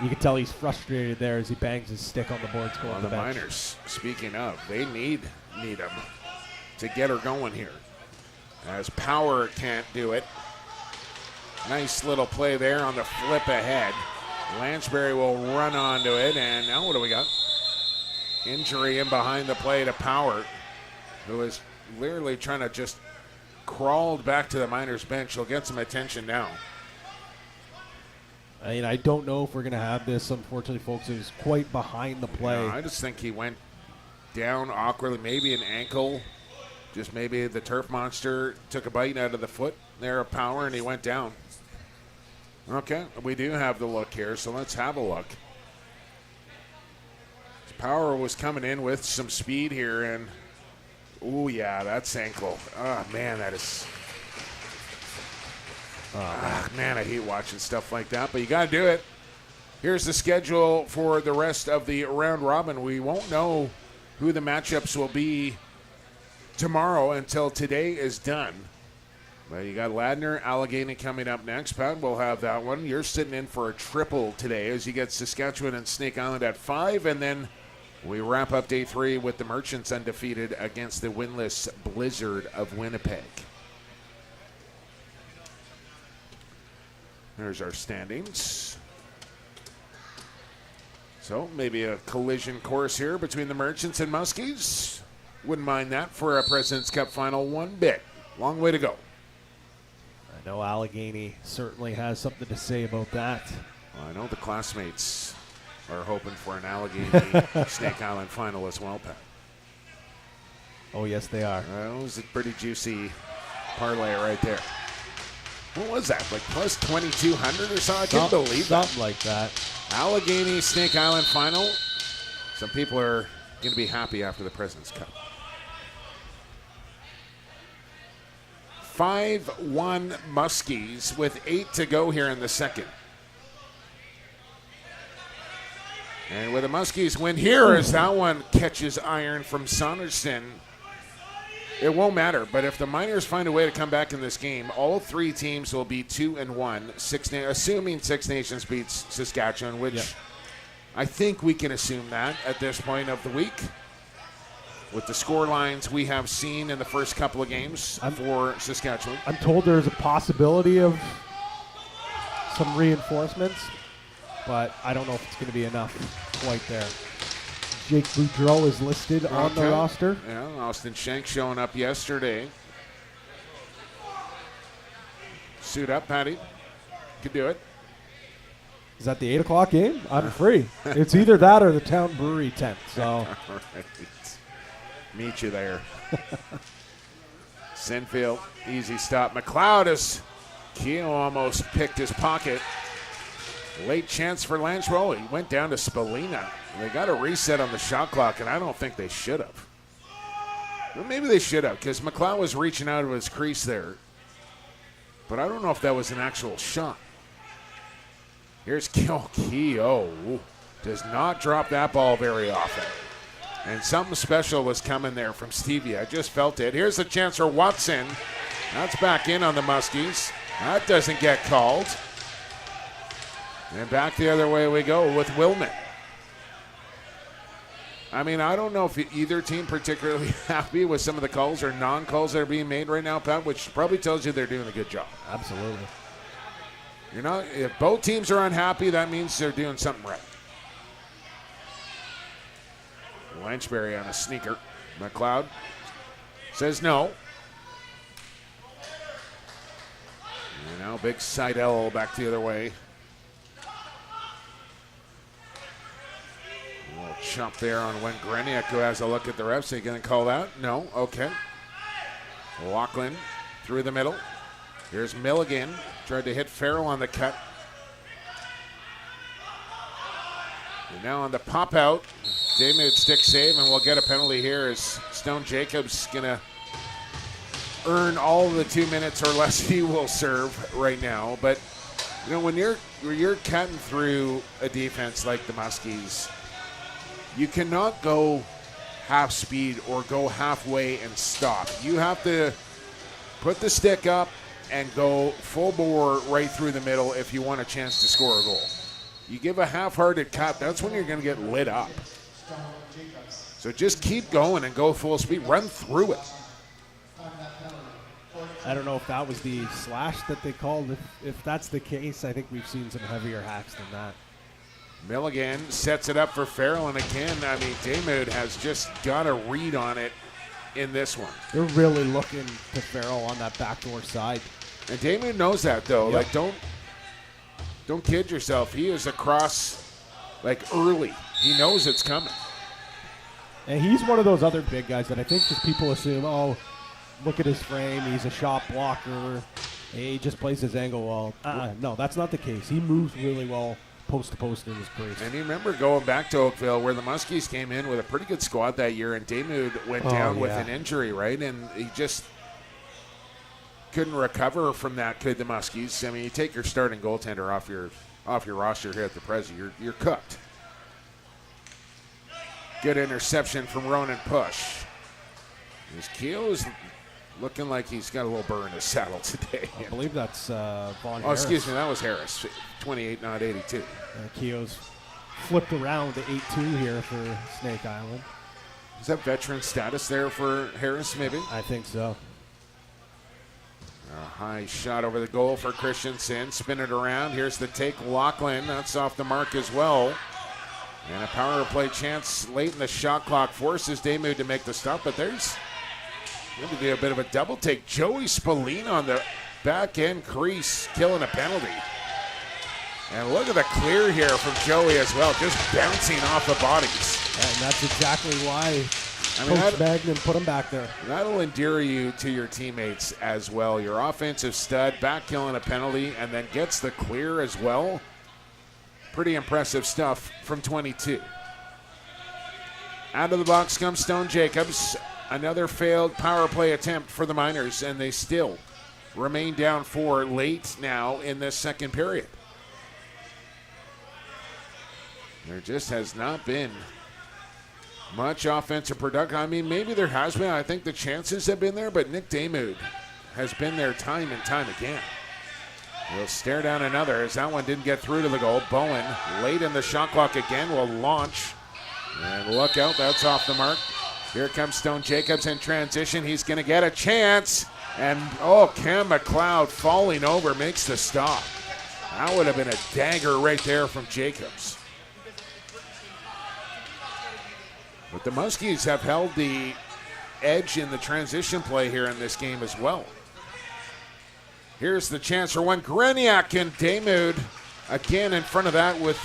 You can tell he's frustrated there as he bangs his stick on the boards going on the bench. Miners, speaking of, they need Needham to get her going here. As Power can't do it. Nice little play there on the flip ahead. Lanchbury will run onto it, and now what do we got? Injury in behind the play to Power, who is literally trying to just crawl back to the Miners bench. He'll get some attention now. I mean, I don't know if we're going to have this. Unfortunately, folks, it was quite behind the play. I just think he went down awkwardly, maybe an ankle. Just maybe the turf monster took a bite out of the foot there of Power, and he went down. Okay, we do have the look here, so let's have a look. Power was coming in with some speed here, and oh yeah, that's ankle. Oh man, that is. Man, I hate watching stuff like that, but you got to do it. Here's the schedule for the rest of the round robin. We won't know who the matchups will be tomorrow until today is done. But you got Ladner, Allegheny coming up next. Pat, we'll have that one. You're sitting in for a triple today as you get Saskatchewan and Snake Island at 5, and then we wrap up day 3 with the Merchants undefeated against the winless Blizzard of Winnipeg. There's our standings. So maybe a collision course here between the Merchants and Muskies. Wouldn't mind that for a President's Cup final one bit. Long way to go. I know Allegheny certainly has something to say about that. Well, I know the classmates are hoping for an Allegheny Snake Island final as well, Pat. Oh, yes, they are. That was a pretty juicy parlay right there. What was that, like plus 2,200 or something? I can't believe that. Something like that. Allegheny Snake Island final. Some people are going to be happy after the President's Cup. 5-1 Muskies with 8 to go here in the second. And with the Muskies win here, as that one catches iron from Saunderson, it won't matter. But if the Miners find a way to come back in this game, all 3 teams will be 2-1, assuming Six Nations beats Saskatchewan, which I think we can assume that at this point of the week. With the score lines we have seen in the first couple of games for Saskatchewan. I'm told there's a possibility of some reinforcements, but I don't know if it's going to be enough quite there. Jake Boudreau is listed on the roster. Yeah, Austin Schenk showing up yesterday. Suit up, Patty. Could do it. Is that the 8 o'clock game? I'm free. It's either that or the Town Brewery tent. So. All right. Meet you there. Sinfield, easy stop. McLeod has Keogh almost picked his pocket. Late chance for Lanchrow. He went down to Spalina. They got a reset on the shot clock, and I don't think they should have. Well, maybe they should have, because McLeod was reaching out of his crease there. But I don't know if that was an actual shot. Here's Keogh. Does not drop that ball very often. And something special was coming there from Stevie. I just felt it. Here's a chance for Watson. That's back in on the Muskies. That doesn't get called. And back the other way we go with Wilmot. I mean, I don't know if either team particularly happy with some of the calls or non-calls that are being made right now, Pat, which probably tells you they're doing a good job. Absolutely. If both teams are unhappy, that means they're doing something right. Lanchberry on a sneaker. McLeod says no. And now big side L back the other way. A little chop there on when Greniak, who has a look at the refs. Are you going to call that? No. Okay. Lachlan through the middle. Here's Milligan. Tried to hit Farrell on the cut. And now on the pop out. David stick save, and we'll get a penalty here as Stone Jacobs going to earn all the 2 minutes or less he will serve right now. But, when you're cutting through a defense like the Muskies, you cannot go half speed or go halfway and stop. You have to put the stick up and go full bore right through the middle if you want a chance to score a goal. You give a half-hearted cut, that's when you're going to get lit up. So just keep going and go full speed. Run through it. I don't know if that was the slash that they called. If that's the case, I think we've seen some heavier hacks than that. Milligan sets it up for Farrell, and again, Damoud has just got a read on it in this one. They're really looking to Farrell on that backdoor side. And Damoud knows that, though. Yep. Don't kid yourself. He is across, early. He knows it's coming. And he's one of those other big guys that I think just people assume, look at his frame. He's a shot blocker. He just plays his angle well. No, that's not the case. He moves really well post to post in his crease. And you remember going back to Oakville where the Muskies came in with a pretty good squad that year, and Damoud went down with an injury, right? And he just couldn't recover from that, could the Muskies? You take your starting goaltender off your roster here at the Prezi, you're cooked. Good interception from Ronan Push. His Keogh's looking like he's got a little burr in his saddle today. I believe that's Vaughn Harris. Oh, excuse me, that was Harris. 28, not 82. Keogh's flipped around to 8-2 here for Snake Island. Is that veteran status there for Harris, maybe? I think so. A high shot over the goal for Christensen. Spin it around. Here's the take. Lachlan. That's off the mark as well. And a power play chance late in the shot clock forces Damoud to make the stop. But there's going to be a bit of a double take. Joey Spallina on the back end crease, killing a penalty. And look at the clear here from Joey as well, just bouncing off the bodies. And that's exactly why Coach Magnum put him back there. That'll endear you to your teammates as well. Your offensive stud back killing a penalty and then gets the clear as well. Pretty impressive stuff from 22. Out of the box comes Stone Jacobs. Another failed power play attempt for the Miners, and they still remain down 4 late now in this second period. There just has not been much offensive production. Maybe there has been. I think the chances have been there, but Nick Damoud has been there time and time again. We'll stare down another as that one didn't get through to the goal. Bowen, late in the shot clock again, will launch. And look out, that's off the mark. Here comes Stone Jacobs in transition. He's going to get a chance. And, Cam McLeod falling over makes the stop. That would have been a dagger right there from Jacobs. But the Muskies have held the edge in the transition play here in this game as well. Here's the chance for one. Greniak and Damoud again in front of that with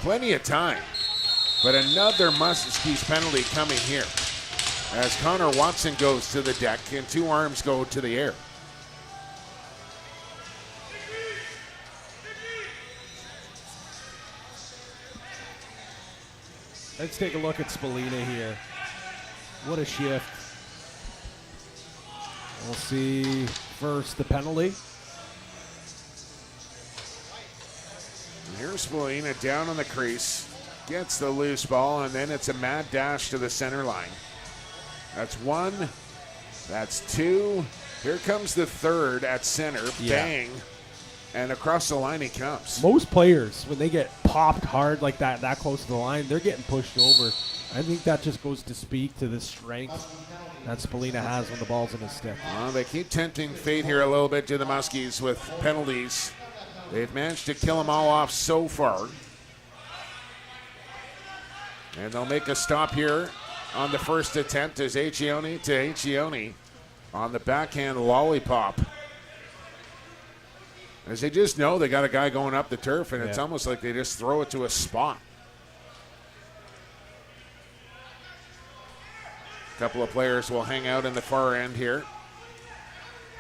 plenty of time. But another Muskies penalty coming here as Connor Watson goes to the deck and 2 arms go to the air. Let's take a look at Spallina here. What a shift. We'll see first the penalty. Here's Spallina down on the crease. Gets the loose ball, and then it's a mad dash to the center line. That's 1. That's 2. Here comes the 3rd at center. Yeah. Bang. And across the line he comes. Most players, when they get popped hard like that close to the line, they're getting pushed over. I think that just goes to speak to the strength that Spallina has when the ball's in his stick. Well, they keep tempting fate here a little bit to the Muskies with penalties. They've managed to kill them all off so far. And they'll make a stop here on the first attempt as Echioni on the backhand lollipop. As they just know they got a guy going up the turf, and it's almost like they just throw it to a spot. A couple of players will hang out in the far end here.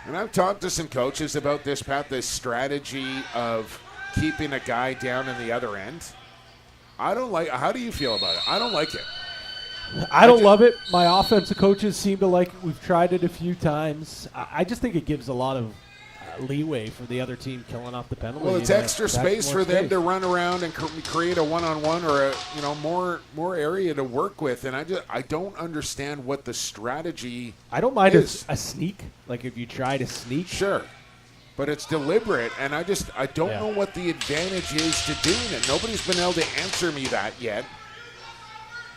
And I've talked to some coaches about this, Pat, this strategy of keeping a guy down in the other end. I don't like. How do you feel about it? I don't like it. I don't love it. My offensive coaches seem to like it. We've tried it a few times. I just think it gives a lot of leeway for the other team killing off the penalty. Well, it's extra space for them to run around and create a one-on-one or a more area to work with. And I don't understand what the strategy. I don't mind is. a sneak. Like if you try to sneak, sure. But it's deliberate, and I don't know what the advantage is to doing it. Nobody's been able to answer me that yet.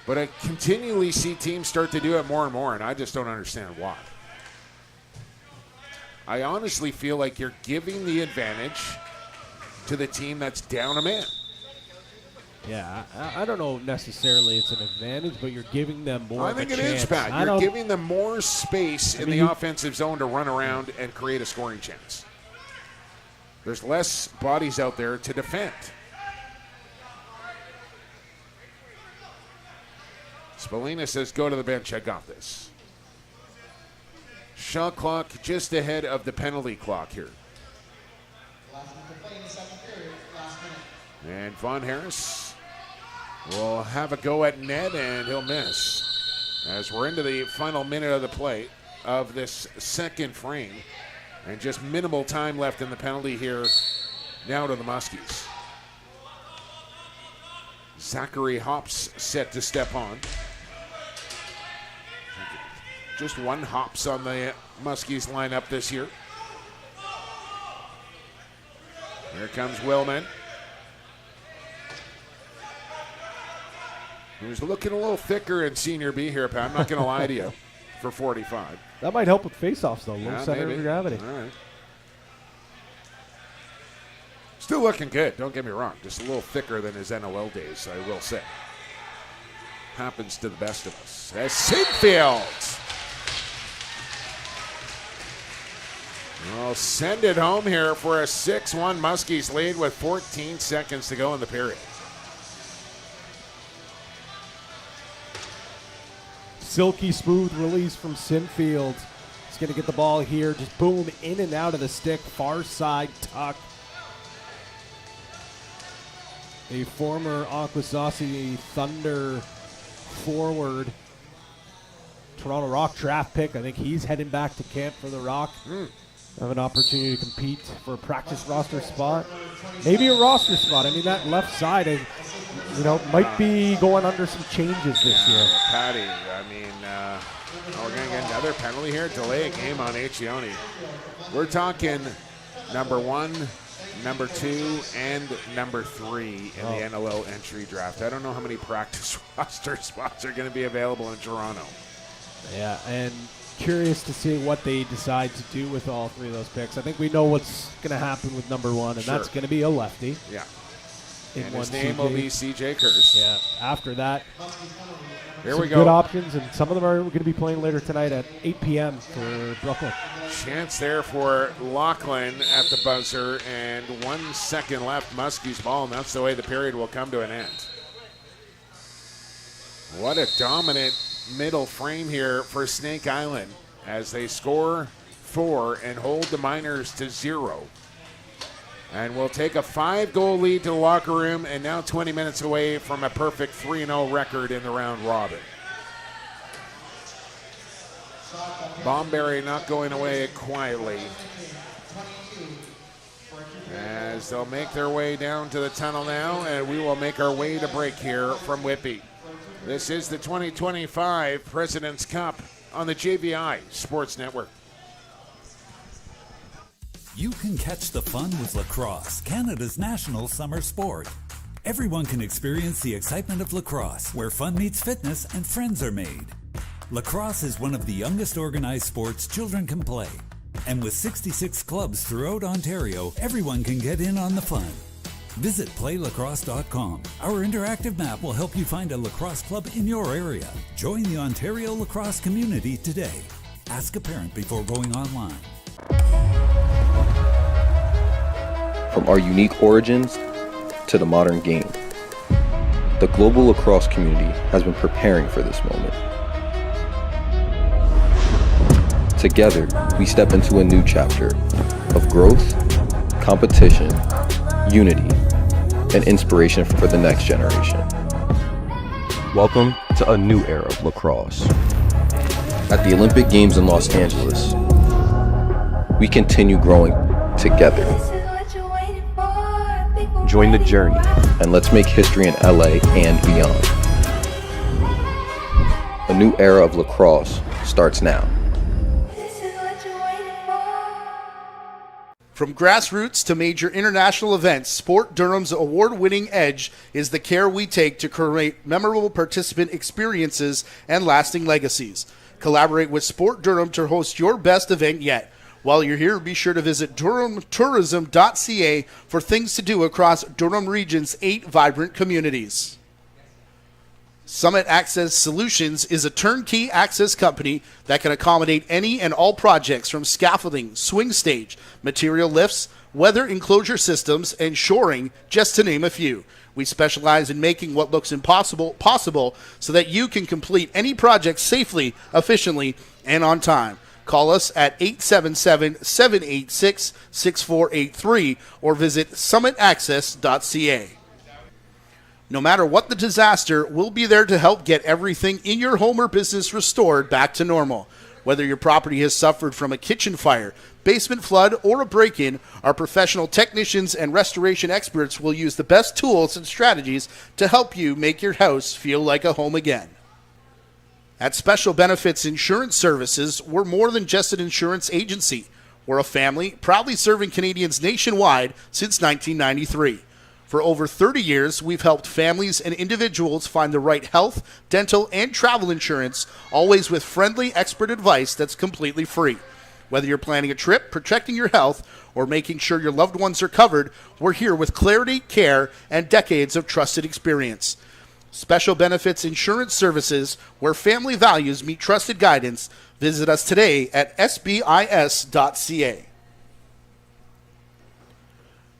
But I continually see teams start to do it more and more, and I just don't understand why. I honestly feel like you're giving the advantage to the team that's down a man. Yeah, I don't know necessarily it's an advantage, but you're giving them more of a chance. I think it is, Pat. You're giving them more space in the offensive zone to run around and create a scoring chance. There's less bodies out there to defend. Spalina says, go to the bench. I got this. Shot clock just ahead of the penalty clock here. And Von Harris will have a go at net, and he'll miss. As we're into the final minute of the play of this second frame. And just minimal time left in the penalty here now to the Muskies. Zachary Hops set to step on. Just one Hops on the Muskies lineup this year. Here comes Willman. Who's looking a little thicker in Senior B here, Pat. I'm not going to lie to you, for 45. That might help with faceoffs, though. Low center maybe. of gravity. All right. Still looking good, don't get me wrong. Just a little thicker than his NOL days, I will say. Happens to the best of us. As Sinfield will send it home here for a 6-1 Muskies lead with 14 seconds to go in the period. Silky smooth release from Sinfield. He's going to get the ball here. Just boom, in and out of the stick. Far side tuck. A former Akwesasne Thunder forward. Toronto Rock draft pick. I think he's heading back to camp for the Rock. Have an opportunity to compete for a practice roster spot. Maybe a roster spot. I mean, that left side is, might be going under some changes this year. Patty, I mean, we're going to get another penalty here. Delay a game on Echioni. We're talking number 1, number 2, and number 3 in the NLL entry draft. I don't know how many practice roster spots are going to be available in Toronto. Yeah, and curious to see what they decide to do with all 3 of those picks. I think we know what's going to happen with number 1, and that's going to be a lefty. Yeah. And his name will be C.J. Kurz. Yeah. After that, here we go. Good options, and some of them are going to be playing later tonight at 8 p.m. for Brooklyn. Chance there for Lachlan at the buzzer, and 1 second left. Muskies ball, and that's the way the period will come to an end. What a dominant middle frame here for Snake Island as they score 4 and hold the Miners to 0. And we'll take a 5-goal lead to the locker room, and now 20 minutes away from a perfect 3-0 record in the round robin. Bomberry not going away quietly as they'll make their way down to the tunnel now, and we will make our way to break here from Whitby. This is the 2025 President's Cup on the JVI Sports Network. You can catch the fun with lacrosse, Canada's national summer sport. Everyone can experience the excitement of lacrosse, where fun meets fitness and friends are made. Lacrosse is one of the youngest organized sports children can play. And with 66 clubs throughout Ontario, everyone can get in on the fun. Visit playlacrosse.com. Our interactive map will help you find a lacrosse club in your area. Join the Ontario lacrosse community today. Ask a parent before going online. From our unique origins to the modern game, the global lacrosse community has been preparing for this moment. Together, we step into a new chapter of growth, competition, unity, and inspiration for the next generation. Welcome to a new era of lacrosse. At the Olympic Games in Los Angeles, we continue growing together. Join the journey, and let's make history in LA and beyond. A new era of lacrosse starts now. From grassroots to major international events, Sport Durham's award-winning edge is the care we take to create memorable participant experiences and lasting legacies. Collaborate with Sport Durham to host your best event yet. While you're here, be sure to visit durhamtourism.ca for things to do across Durham Region's 8 vibrant communities. Summit Access Solutions is a turnkey access company that can accommodate any and all projects from scaffolding, swing stage, material lifts, weather enclosure systems, and shoring, just to name a few. We specialize in making what looks impossible possible so that you can complete any project safely, efficiently, and on time. Call us at 877-786-6483 or visit summitaccess.ca. No matter what the disaster, we'll be there to help get everything in your home or business restored back to normal. Whether your property has suffered from a kitchen fire, basement flood, or a break-in, our professional technicians and restoration experts will use the best tools and strategies to help you make your house feel like a home again. At Special Benefits Insurance Services, we're more than just an insurance agency. We're a family proudly serving Canadians nationwide since 1993. For over 30 years, we've helped families and individuals find the right health, dental, and travel insurance, always with friendly expert advice that's completely free. Whether you're planning a trip, protecting your health, or making sure your loved ones are covered, we're here with clarity, care, and decades of trusted experience. Special Benefits Insurance Services, where family values meet trusted guidance. Visit us today at sbis.ca.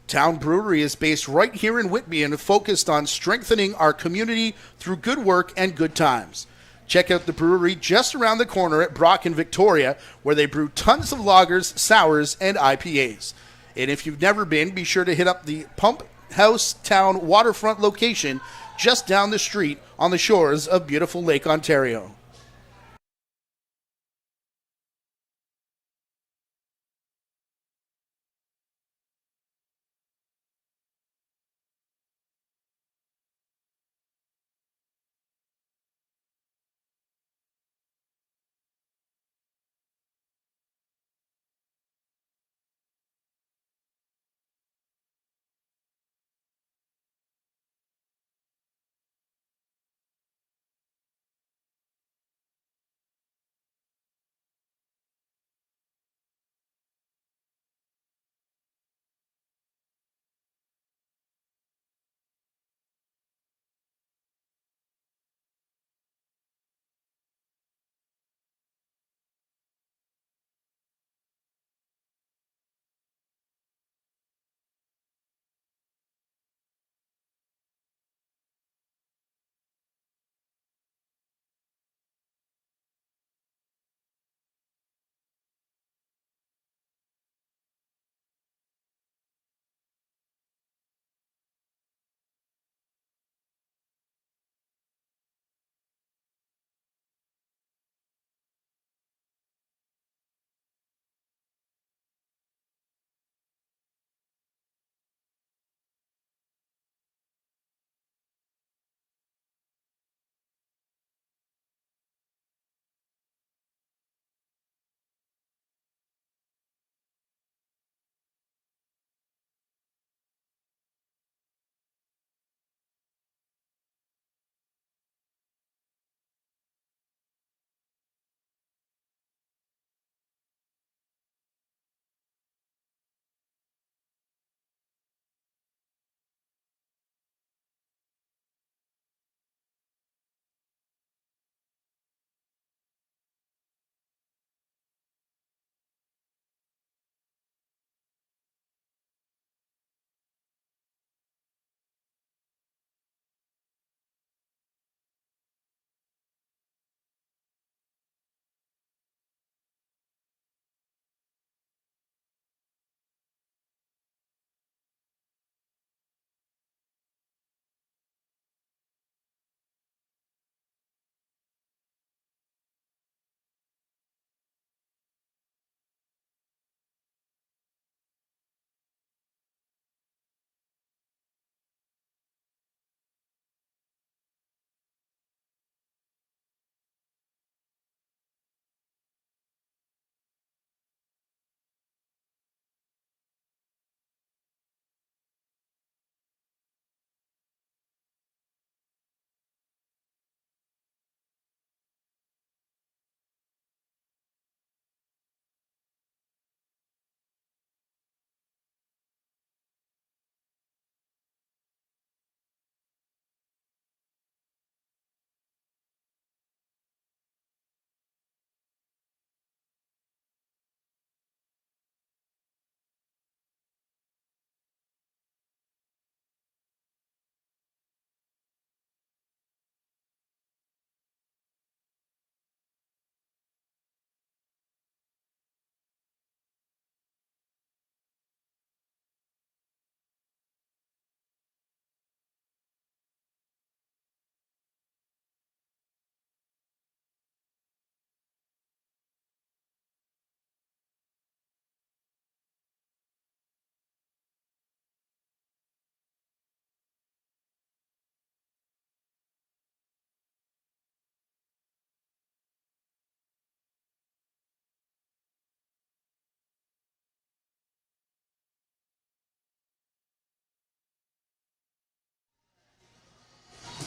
Town Brewery is based right here in Whitby and focused on strengthening our community through good work and good times. Check out the brewery just around the corner at Brock and Victoria, where they brew tons of lagers, sours, and IPAs. And if you've never been, be sure to hit up the Pump House Town waterfront location just down the street on the shores of beautiful Lake Ontario.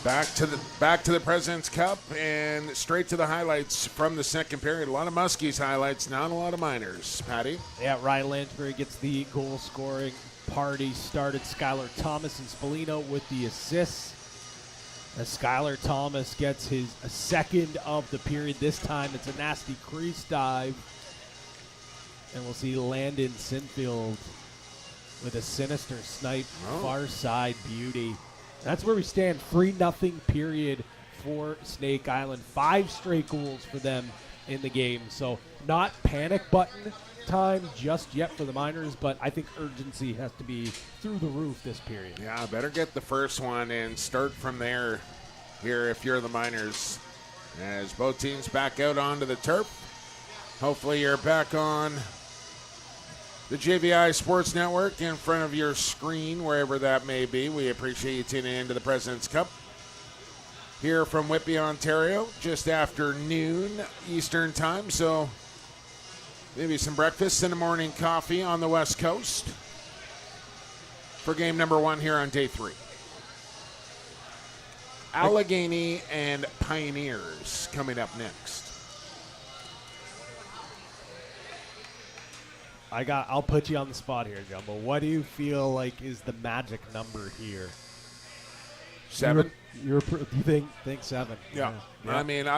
Back to the President's Cup and straight to the highlights from the second period. A lot of Muskies highlights, not a lot of Miners. Patty? Yeah, Ryan Lansbury gets the goal-scoring party started. Skylar Thomas and Spallino with the assists. As Skylar Thomas gets his second of the period. This time it's a nasty crease dive. And we'll see Landon Sinfield with a sinister snipe, far side beauty. That's where we stand. 3-0 period for Snake Island. 5 straight goals for them in the game. So not panic button time just yet for the Miners, but I think urgency has to be through the roof this period. Yeah, better get the first one and start from there here if you're the Miners. As both teams back out onto the turf. Hopefully you're back on the JVI Sports Network in front of your screen, wherever that may be. We appreciate you tuning in to the President's Cup. Here from Whitby, Ontario, just after noon Eastern time. So maybe some breakfast and a morning coffee on the West Coast for game number 1 here on day 3. Allegheny and Pioneers coming up next. I'll put you on the spot here, Jumbo. What do you feel like is the magic number here? 7. You think 7? Yeah. I mean,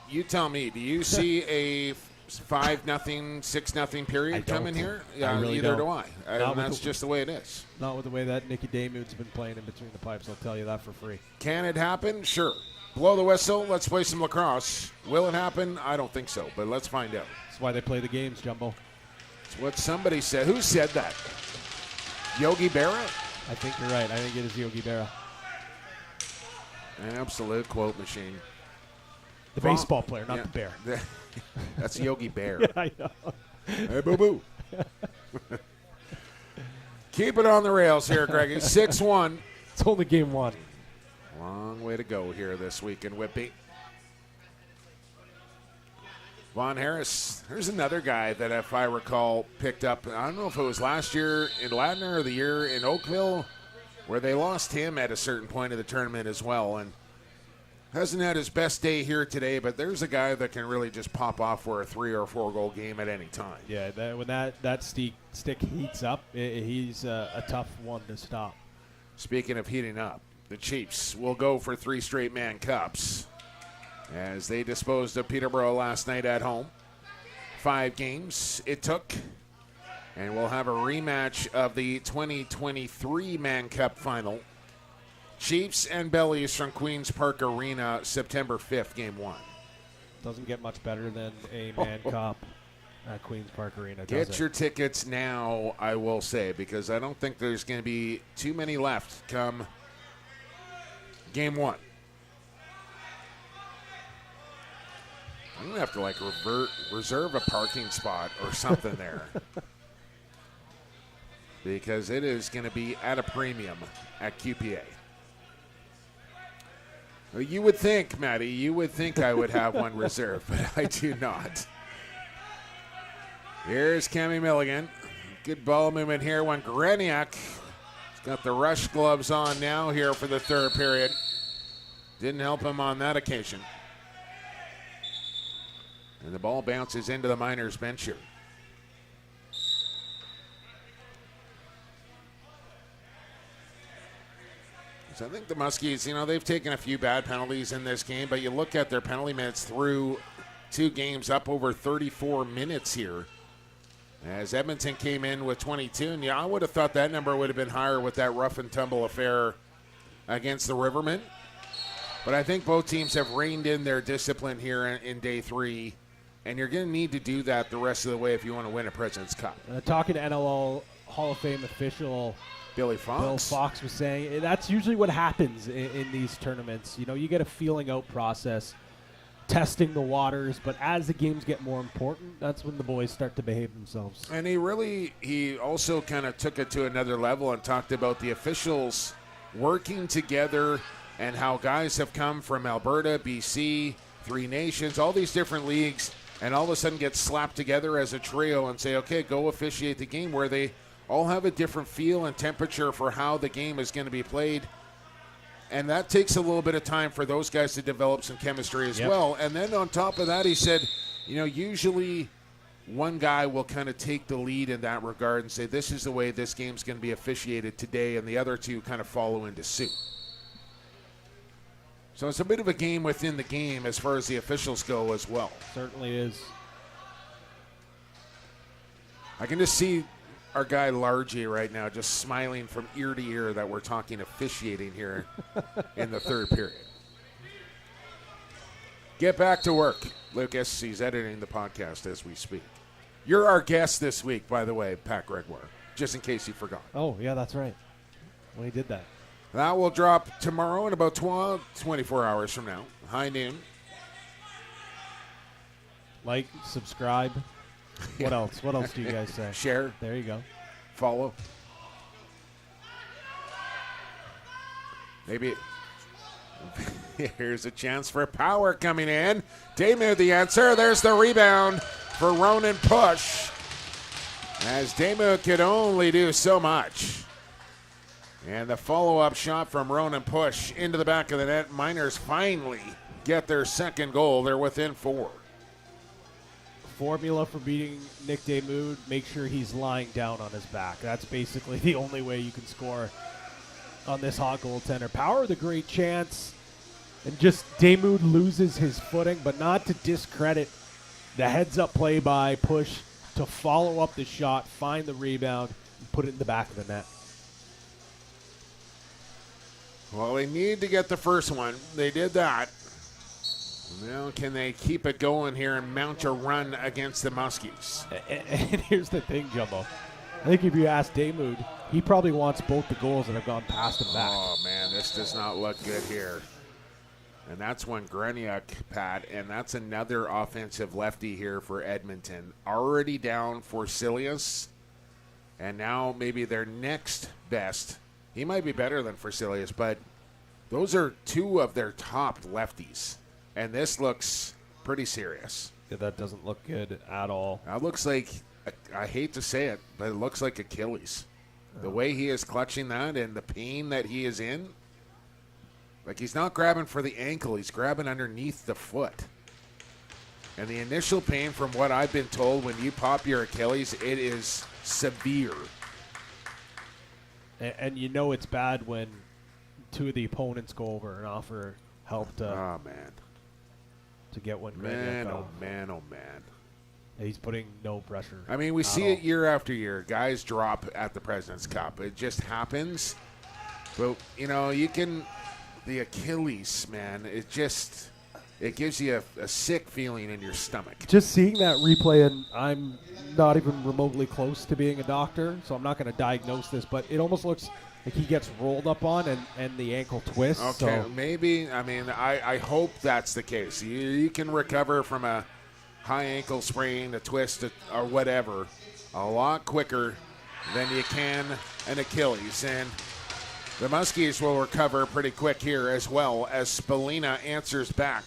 you tell me. Do you see a 5-0, 6-0 period coming here? Yeah, really neither don't. do I. And that's just the way it is. Not with the way that Nicky Damude's been playing in between the pipes. I'll tell you that for free. Can it happen? Sure. Blow the whistle. Let's play some lacrosse. Will it happen? I don't think so, but let's find out. That's why they play the games, Jumbo. It's what somebody said. Who said that? Yogi Berra? I think you're right. I think it is Yogi Berra. Absolute quote machine. The baseball player, not the bear. That's Yogi Bear. Yeah, I know. Hey, boo-boo. Keep it on the rails here, Greggy. 6-1. It's only game 1. Long way to go here this week in Whitby. Von Harris, there's another guy that, if I recall, picked up, I don't know if it was last year in Ladner or the year in Oakville, where they lost him at a certain point of the tournament as well. And hasn't had his best day here today, but there's a guy that can really just pop off for a 3 or 4 goal game at any time. Yeah, when that stick heats up, he's a tough one to stop. Speaking of heating up, the Chiefs will go for 3 straight man cups as they disposed of Peterborough last night at home. 5 games it took, and we'll have a rematch of the 2023 Man Cup final. Chiefs and Bellies from Queen's Park Arena, September 5th, game 1. Doesn't get much better than a Man Cup at Queen's Park Arena, Get your tickets now, I will say, because I don't think there's going to be too many left come game 1. I'm going to have to, reserve a parking spot or something there. Because it is going to be at a premium at QPA. Well, you would think, Matty, I would have one reserved, but I do not. Here's Cammy Milligan. Good ball movement here. When Greniak has got the rush gloves on now here for the third period. Didn't help him on that occasion. And the ball bounces into the Miners bench here. So I think the Muskies, they've taken a few bad penalties in this game, but you look at their penalty minutes through 2 games, up over 34 minutes here. As Edmonton came in with 22, and I would have thought that number would have been higher with that rough and tumble affair against the Rivermen. But I think both teams have reined in their discipline here in day 3, and you're going to need to do that the rest of the way if you want to win a President's Cup. Talking to NLL Hall of Fame official Bill Fox was saying that's usually what happens in these tournaments. You get a feeling out process, testing the waters, but as the games get more important, that's when the boys start to behave themselves. And he also kind of took it to another level and talked about the officials working together and how guys have come from Alberta, BC, 3 Nations, all these different leagues, and all of a sudden get slapped together as a trio and say, okay, go officiate the game, where they all have a different feel and temperature for how the game is going to be played. And that takes a little bit of time for those guys to develop some chemistry as Yep. well. And then on top of that, he said, usually one guy will kind of take the lead in that regard and say, this is the way this game's going to be officiated today, and the other two kind of follow into suit. So it's a bit of a game within the game as far as the officials go as well. Certainly is. I can just see our guy Largy right now just smiling from ear to ear that we're talking officiating here in the third period. Get back to work, Lucas. He's editing the podcast as we speak. You're our guest this week, by the way, Pat Gregoire, just in case you forgot. Oh, yeah, that's right. When he did that. That will drop tomorrow in about 24 hours from now, high noon. Like, subscribe. What else? What else do you guys say? Share. There you go. Follow. Maybe here's a chance for power coming in. Damu the answer. There's the rebound for Ronan Push. As Damu could only do so much. And the follow-up shot from Ronan Push into the back of the net. Miners finally get their second goal. They're within 4. Formula for beating Nick Damu, make sure he's lying down on his back. That's basically the only way you can score on this hot goaltender. Power, the great chance. And just Damu loses his footing, but not to discredit the heads-up play by Push to follow up the shot, find the rebound, and put it in the back of the net. Well, they need to get the first one. They did that. Now, can they keep it going here and mount a run against the Muskies? And here's the thing, Jumbo. I think if you ask Damu, he probably wants both the goals that have gone past him back. Oh, man, this does not look good here. And that's one Greniuk, Pat, and that's another offensive lefty here for Edmonton. Already down for Cilius, and now maybe their next best. He might be better than Forsilius, but those are two of their top lefties. And this looks pretty serious. Yeah, that doesn't look good at all. That looks like, I hate to say it, but it looks like Achilles. The way he is clutching that and the pain that he is in. Like, he's not grabbing for the ankle, he's grabbing underneath the foot. And the initial pain, from what I've been told, when you pop your Achilles, it is severe. And you know it's bad when two of the opponents go over and offer help to Oh, man. get one. Man, Greniuk oh, out. man, oh, man. He's putting no pressure. I mean, we at see all. it year after year. Guys drop at the President's Cup. It just happens. But, you can – the Achilles, man, it gives you a sick feeling in your stomach. Just seeing that replay, and I'm not even remotely close to being a doctor, so I'm not going to diagnose this, but it almost looks like he gets rolled up on and the ankle twists. Okay, so. maybe. I mean, I hope that's the case. You can recover from a high ankle sprain, a twist, or whatever a lot quicker than you can an Achilles. And the Muskies will recover pretty quick here as well as Spalina answers back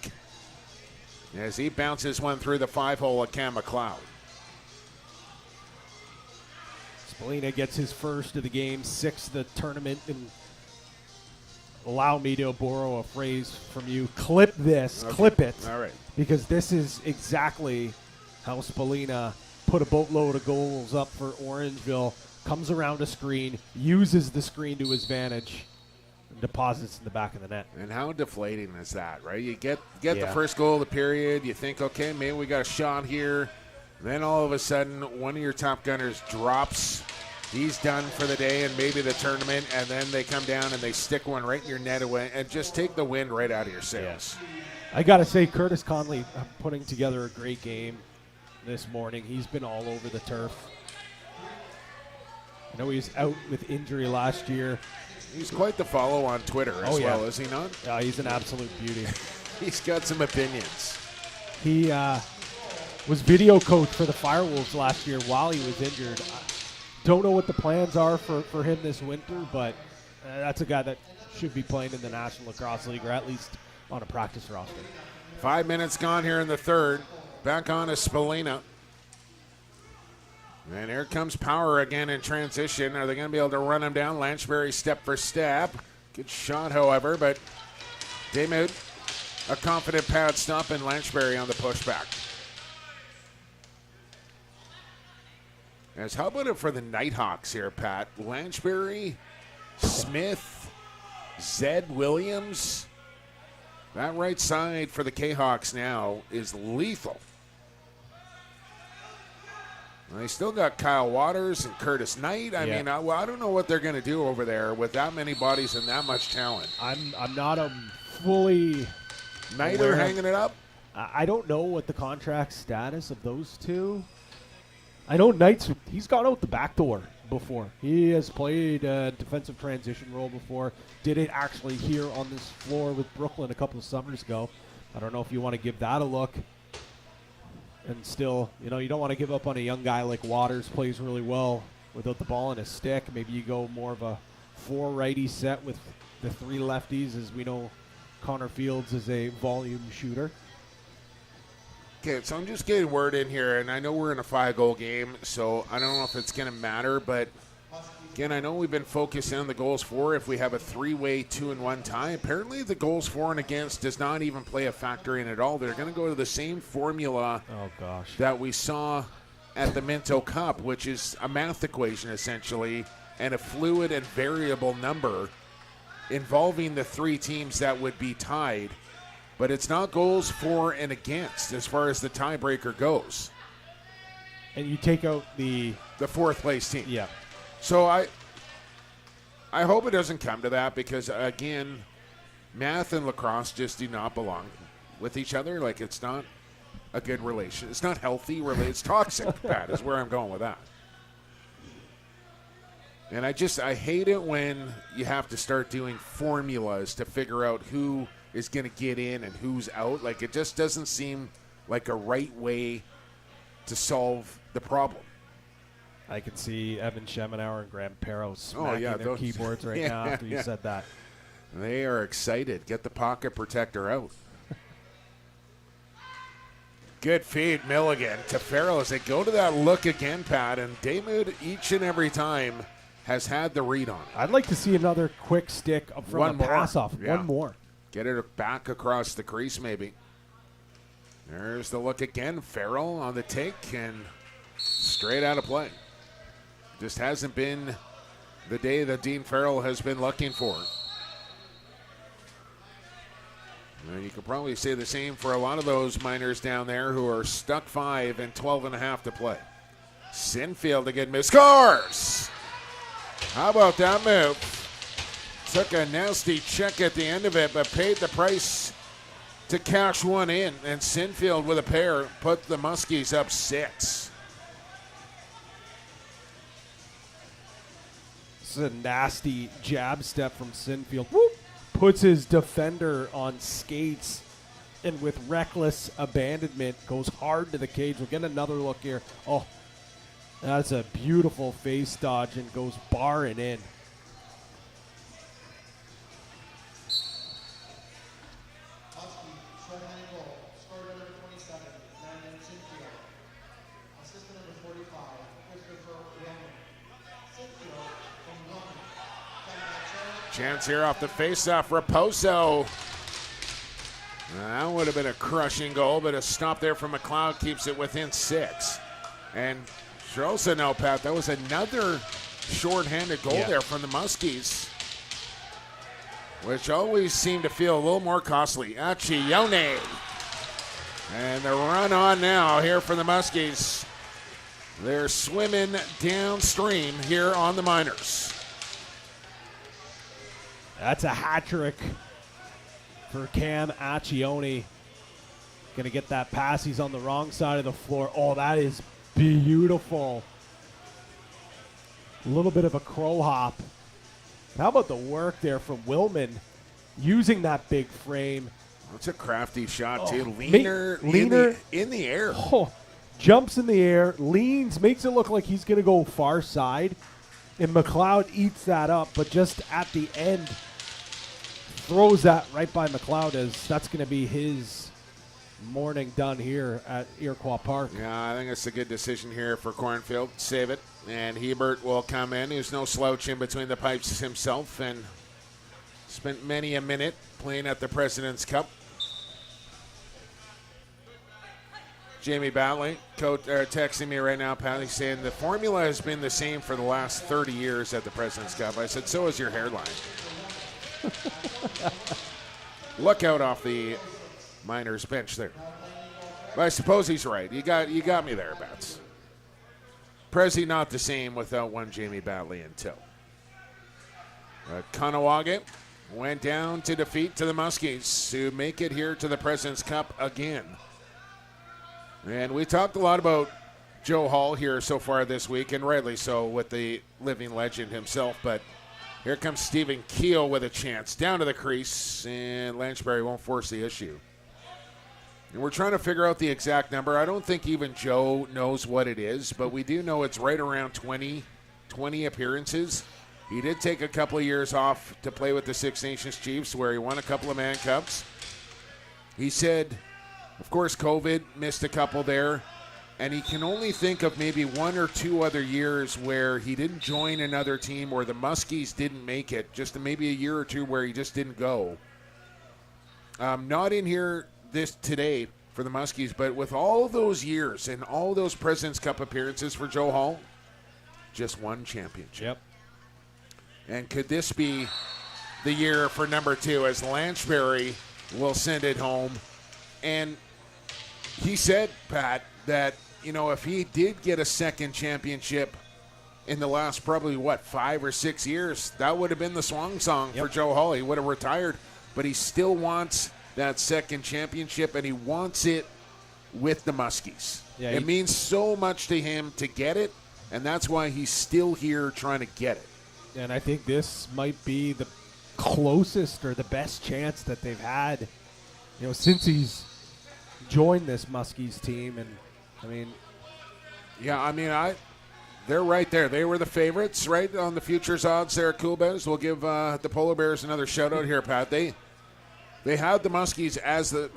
as he bounces one through the 5-hole at Cam McLeod. Spalina gets his first of the game, 6th of the tournament, and allow me to borrow a phrase from you. Clip this, Okay. clip it, All right. because this is exactly how Spalina put a boatload of goals up for Orangeville, comes around a screen, uses the screen to his advantage, and deposits in the back of the net. And how deflating is that, right? You get the Yeah. first goal of the period. You think, okay, maybe we got a shot here. Then all of a sudden, one of your top gunners drops. He's done for the day and maybe the tournament. And then they come down and they stick one right in your net away and just take the wind right out of your sails. I got to say, Curtis Conley putting together a great game this morning. He's been all over the turf. I know he was out with injury last year. He's quite the follow on Twitter as well, is he not? He's an absolute beauty. He's got some opinions. He was video coach for the Firewolves last year while he was injured. Don't know what the plans are for him this winter, but that's a guy that should be playing in the National Lacrosse League or at least on a practice roster. 5 minutes gone here in the third. Back on to Spalina. And here comes Power again in transition. Are they going to be able to run him down? Lanchbury step for step. Good shot, however, but Daymud, a confident pad stop, and Lanchbury on the pushback. As how about it for the Nighthawks here, Pat? Lanchbury, Smith, Zed Williams. That right side for the K-Hawks now is lethal. And they still got Kyle Waters and Curtis Knight. I mean, I don't know what they're going to do over there with that many bodies and that much talent. I'm not a fully Knighter hanging it up. I don't know what the contract status of those two. I know Knight's, he's gone out the back door before. He has played a defensive transition role before. Did it actually here on this floor with Brooklyn a couple of summers ago. I don't know if you want to give that a look. And still, you don't want to give up on a young guy like Waters, plays really well without the ball in his stick. Maybe you go more of a 4 righty set with the 3 lefties, as we know Connor Fields is a volume shooter. Okay, so I'm just getting word in here, and I know we're in a 5-goal game, so I don't know if it's going to matter, but again, I know we've been focusing on the goals for if we have a 3-way 2-1 tie. Apparently the goals for and against does not even play a factor in at all. They're going to go to the same formula that we saw at the Minto Cup, which is a math equation essentially, and a fluid and variable number involving the 3 teams that would be tied. But it's not goals for and against as far as the tiebreaker goes. And you take out the 4th place team. Yeah. So I hope it doesn't come to that because, again, math and lacrosse just do not belong with each other. Like, it's not a good relation. It's not healthy. It's toxic, Pat, is where I'm going with that. And I hate it when you have to start doing formulas to figure out who is going to get in and who's out. Like, it just doesn't seem like a right way to solve the problem. I can see Evan Schemenauer and Graham Perro smacking their keyboards right now after you said that. They are excited. Get the pocket protector out. Good feed, Milligan to Farrell as they go to that look again, Pat. And Daymud each and every time has had the read on it. I'd like to see another quick stick from a pass-off. Yeah. One more. Get it back across the crease, maybe. There's the look again. Farrell on the take and straight out of play. Just hasn't been the day that Dean Farrell has been looking for. Well, you could probably say the same for a lot of those Miners down there who are stuck 5 and 12 and a half to play. Sinfield again, move, scores! How about that move? Took a nasty check at the end of it, but paid the price to cash one in. And Sinfield with a pair put the Muskies up 6. This is a nasty jab step from Sinfield. Whoop. Puts his defender on skates and with reckless abandonment goes hard to the cage. We'll get another look here. Oh, that's a beautiful face dodge and goes barring in. Chance here off the faceoff. Raposo. That would have been a crushing goal, but a stop there from McLeod keeps it within 6. And should also know, Pat, that was another shorthanded goal there from the Muskies, which always seem to feel a little more costly. Accione. And the run on now here for the Muskies. They're swimming downstream here on the Miners. That's a hat trick for Cam Accione. Going to get that pass. He's on the wrong side of the floor. Oh, that is beautiful. A little bit of a crow hop. How about the work there from Willman using that big frame? That's a crafty shot, too. Leaner in the air. Oh, jumps in the air, leans, makes it look like he's going to go far side. And McLeod eats that up, but just at the end, throws that right by McLeod as that's going to be his morning done here at Iroquois Park. Yeah, I think it's a good decision here for Cornfield. Save it. And Hebert will come in. There's no slouch in between the pipes himself. And Spent many a minute playing at the President's Cup. Jamie Batley texting me right now, Pat. He's saying the formula has been the same for the last 30 years at the President's Cup. I said, so is your hairline. Look out off the Miners bench there. But I suppose he's right. You got me there, Bats. Prezi not the same without one Jamie Batley in tow. Kahnawake went down to defeat to the Muskies to make it here to the President's Cup again. And we talked a lot about Joe Hall here so far this week, and rightly so with the living legend himself. But here comes Stephen Keel with a chance. Down to the crease, and Lanchbury won't force the issue. And we're trying to figure out the exact number. I don't think even Joe knows what it is, but we do know it's right around 20 appearances. He did take a couple of years off to play with the Six Nations Chiefs, where he won a couple of Mann Cups. He said, of course, COVID missed a couple there, and he can only think of maybe 1 or 2 other years where he didn't join another team or the Muskies didn't make it, just maybe a year or 2 where he just didn't go. Not in here today for the Muskies, but with all those years and all those President's Cup appearances for Joe Hall, just 1 championship. Yep. And could this be the year for number 2 as Lanchbury will send it home? And he said, Pat, that, if he did get a second championship in the last probably, 5 or 6 years, that would have been the swan song for Joe Hall. He would have retired, but he still wants that second championship, and he wants it with the Muskies. Yeah, it means so much to him to get it, and that's why he's still here trying to get it. And I think this might be the closest or the best chance that they've had, since he's joined this Muskies team. And they're right there. They were the favorites, right, on the futures odds there at Cool Bears. We'll give the Polar Bears another shout out here, Pat. They had the Muskies as a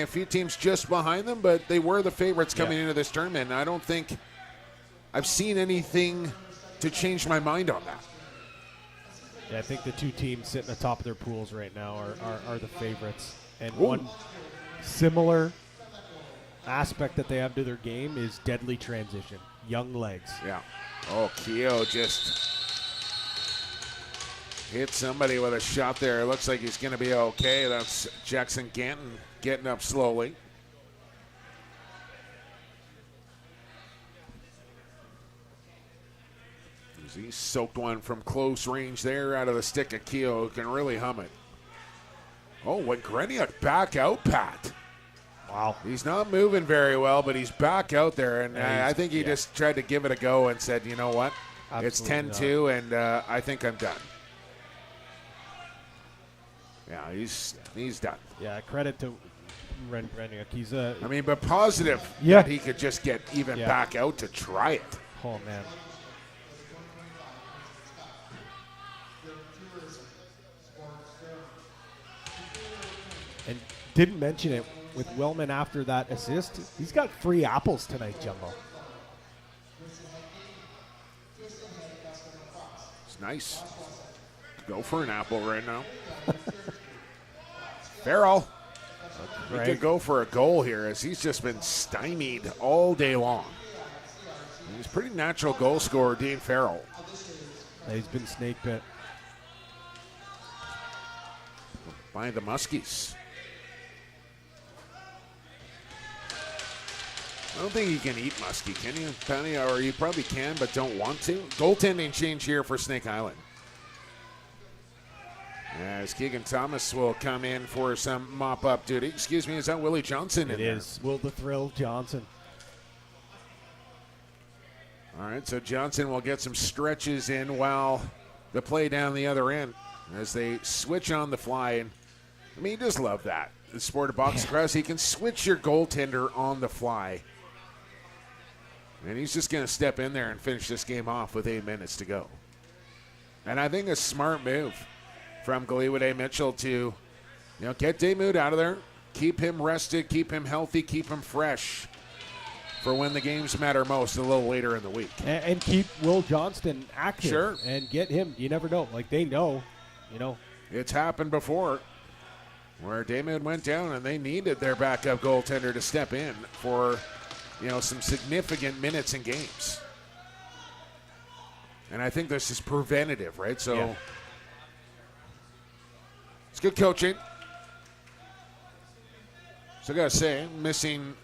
few teams just behind them, but they were the favorites coming into this tournament. And I don't think I've seen anything to change my mind on that. Yeah, I think the 2 teams sitting atop of their pools right now are the favorites. And one similar aspect that they have to their game is deadly transition, young legs. Yeah. Oh, Keogh just hit somebody with a shot there. It looks like he's going to be okay. That's Jackson Ganton getting up slowly. He soaked one from close range there out of the stick of Keogh, who can really hum it. Oh, when Greniuk back out, Pat. Wow. He's not moving very well, but he's back out there, and I think he just tried to give it a go and said, you know what? Absolutely it's 10-2, and I think I'm done. Yeah, he's done. Yeah, credit to Greniuk. He's but positive that he could just get even back out to try it. Oh, man. And didn't mention it with Wellman after that assist. He's got 3 apples tonight, Jumbo. It's nice to go for an apple right now. Farrell. He could go for a goal here as he's just been stymied all day long. He's a pretty natural goal scorer, Dean Farrell. Yeah, he's been snake bit. By the Muskies. I don't think you can eat muskie, can you, Penny? Or you probably can, but don't want to. Goaltending change here for Snake Island. As Keegan Thomas will come in for some mop-up duty. Excuse me, is that Willie Johnson in there? It is. Will the Thrill Johnson. All right, so Johnson will get some stretches in while the play down the other end as they switch on the fly. And you just love that. The sport of box lacrosse, he can switch your goaltender on the fly. And he's just going to step in there and finish this game off with 8 minutes to go. And I think a smart move from Galiwade Mitchell to, get Damoud out of there, keep him rested, keep him healthy, keep him fresh for when the games matter most a little later in the week. And keep Will Johnston active. Sure. And get him. You never know. They know It's happened before where Damon went down and they needed their backup goaltender to step in for, some significant minutes in games. And I think this is preventative, right? So it's good coaching. So I got to say, missing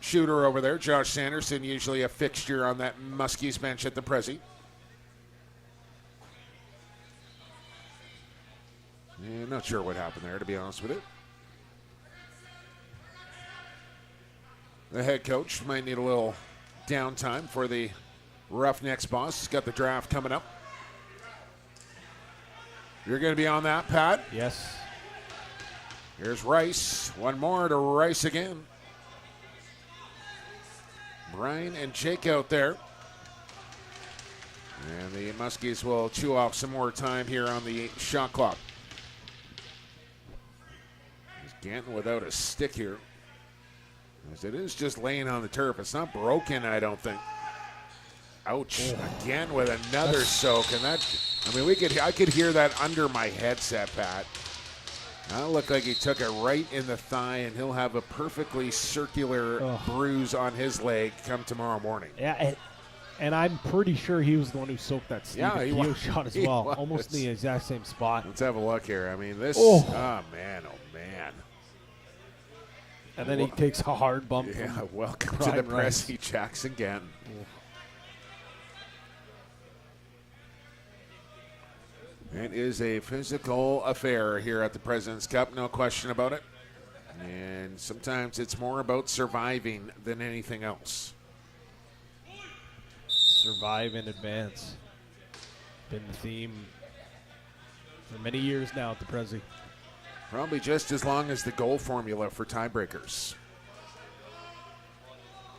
shooter over there, Josh Sanderson, usually a fixture on that Muskies bench at the Prezi. Yeah, not sure what happened there, to be honest with you. The head coach might need a little downtime for the Roughnecks boss. He's got the draft coming up. You're going to be on that, Pat? Yes. Here's Rice. One more to Rice again. Brian and Jake out there. And the Muskies will chew off some more time here on the shot clock. Ganton without a stick here. As it is just laying on the turf. It's not broken, I don't think. Ouch. Again with another soak. And I could hear that under my headset, Pat. That looked like he took it right in the thigh, and he'll have a perfectly circular bruise on his leg come tomorrow morning. Yeah, and I'm pretty sure he was the one who soaked that Stephen Keogh shot as well. Almost in the exact same spot. Let's have a look here. I mean, this. Oh, man. And then he takes a hard bump. Yeah, welcome to the Prezi Jacks again. It is a physical affair here at the President's Cup, no question about it. And sometimes it's more about surviving than anything else. Survive and advance. Been the theme for many years now at the Prezi. Probably just as long as the goal formula for tiebreakers.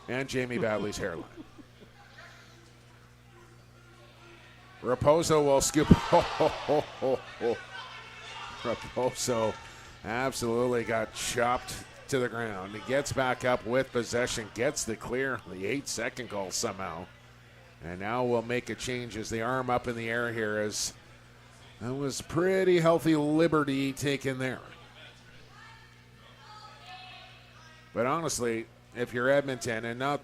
And Jamie Badley's hairline. Raposo will scoop. Raposo absolutely got chopped to the ground. He gets back up with possession, gets the clear, the 8-second goal somehow. And now we'll make a change as the arm up in the air here, as that was pretty healthy liberty taken there. But honestly, if you're Edmonton, and not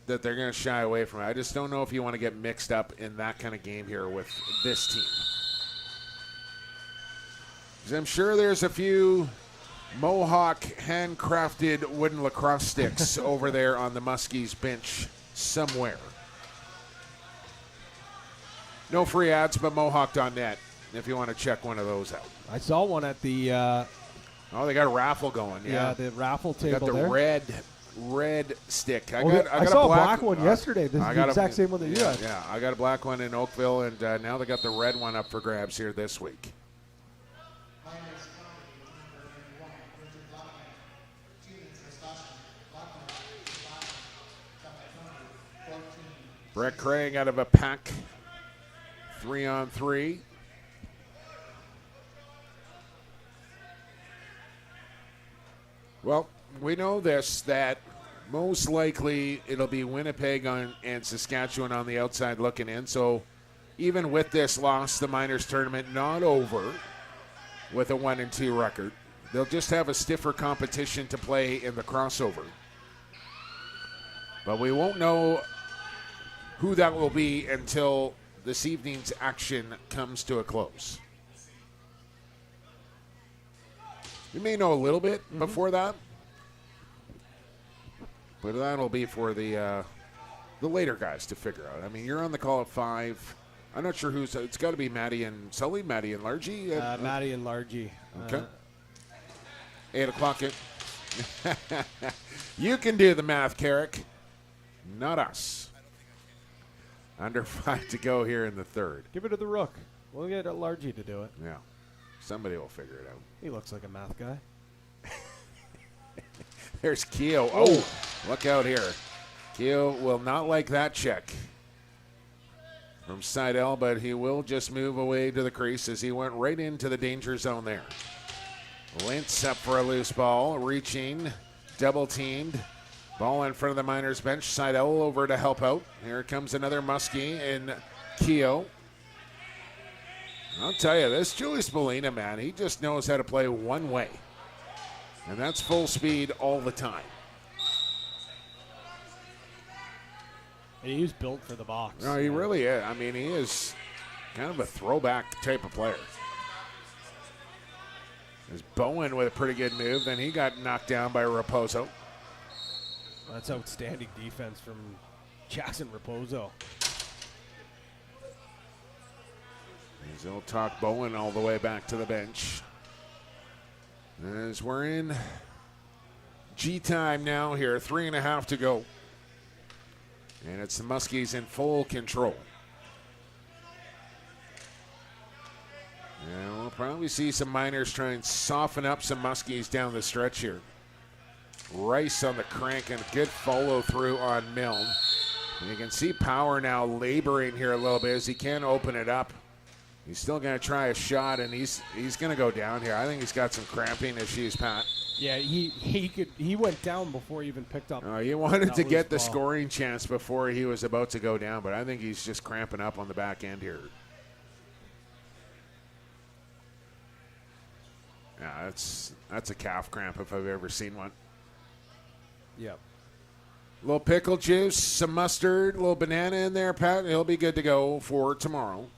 that they're going to shy away from it, I just don't know if you want to get mixed up in that kind of game here with this team. 'Cause I'm sure there's a few Mohawk handcrafted wooden lacrosse sticks over there on the Muskies bench somewhere. No free ads, but Mohawk.net if you want to check one of those out. I saw one at the... they got a raffle going. Yeah, the raffle table got the there. red stick. I saw a black one yesterday. This is the exact same one that you had. Yeah, I got a black one in Oakville, and now they got the red one up for grabs here this week. Brett Craig out of a pack 3-on-3. Well, we know this, that most likely it'll be Winnipeg and Saskatchewan on the outside looking in. So even with this loss, the minors tournament not over with a 1-2 record. They'll just have a stiffer competition to play in the crossover. But we won't know who that will be until this evening's action comes to a close. We may know a little bit before that, but that'll be for the later guys to figure out. I mean, you're on the call at 5. I'm not sure who's. It's got to be Maddie and Sully, Maddie and Largy. Maddie and Largy. Okay. 8 o'clock. You can do the math, Carrick. Not us. Under 5 to go here in the third. Give it to the Rook. We'll get Largy to do it. Yeah. Somebody will figure it out. He looks like a math guy. There's Keogh. Oh, look out here. Keogh will not like that check from Seidel, but he will just move away to the crease as he went right into the danger zone there. Lintz up for a loose ball, reaching, double teamed. Ball in front of the Miners bench. Seidel over to help out. Here comes another Muskie and Keogh. I'll tell you, this Julius Molina, man, he just knows how to play one way. And that's full speed all the time. And he's built for the box. No, he really is. I mean, he is kind of a throwback type of player. There's Bowen with a pretty good move. Then he got knocked down by Raposo. That's outstanding defense from Jackson Raposo. He'll talk Bowen all the way back to the bench. As we're in G time now here, 3.5 to go. And it's the Muskies in full control. And we'll probably see some Miners try and soften up some Muskies down the stretch here. Rice on the crank and a good follow through on Milne. And you can see Power now laboring here a little bit as he can open it up. He's still going to try a shot, and he's going to go down here. I think he's got some cramping issues, Pat. Yeah, he went down before he even picked up. He wanted to get the ball. scoring chance before he was about to go down, but I think he's just cramping up on the back end here. Yeah, that's a calf cramp if I've ever seen one. Yep. A little pickle juice, some mustard, a little banana in there, Pat. He'll be good to go for tomorrow.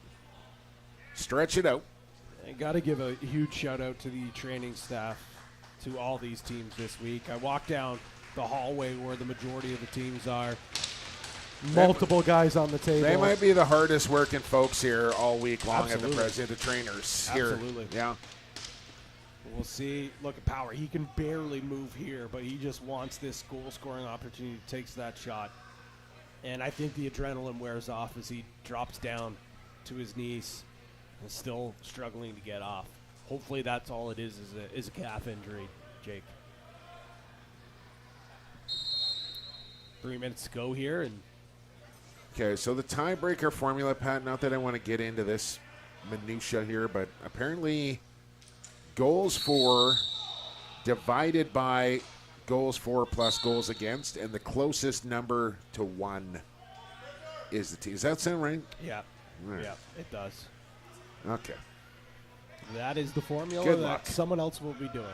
Stretch it out. I got to give a huge shout out to the training staff, to all these teams this week. I walked down the hallway where the majority of the teams are. Multiple guys on the table. They might be the hardest working folks here all week long Absolutely. at the President of Trainers here. Absolutely. Yeah. We'll see. Look at Power. He can barely move here, but he just wants this goal-scoring opportunity, takes that shot. And I think the adrenaline wears off as he drops down to his knees and still struggling to get off. Hopefully that's all it is a calf injury, Jake. 3 minutes to go here. And Okay, so the tiebreaker formula, Pat, not that I want to get into this minutia here, but apparently goals for divided by goals for plus goals against, and the closest number to 1 is the team. Does that sound right? yeah, Right. yeah, it does. Okay. That is the formula Good that luck. someone else will be doing.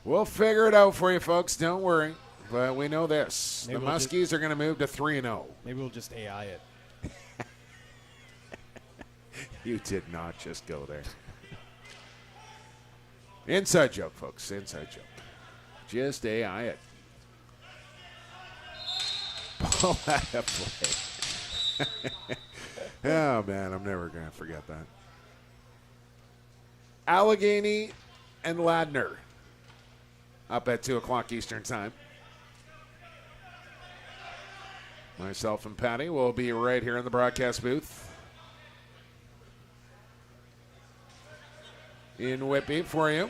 We'll figure it out for you, folks. Don't worry. But we know this. Maybe the we'll Muskies are going to move to 3-0. Maybe we'll just AI it. You did not just go there. Inside joke, folks. Inside joke. Just AI it. Ball out of play. Oh, man, I'm never going to forget that. Allegheny and Ladner up at 2 o'clock Eastern Time. Myself and Patty will be right here in the broadcast booth in Whitby for you.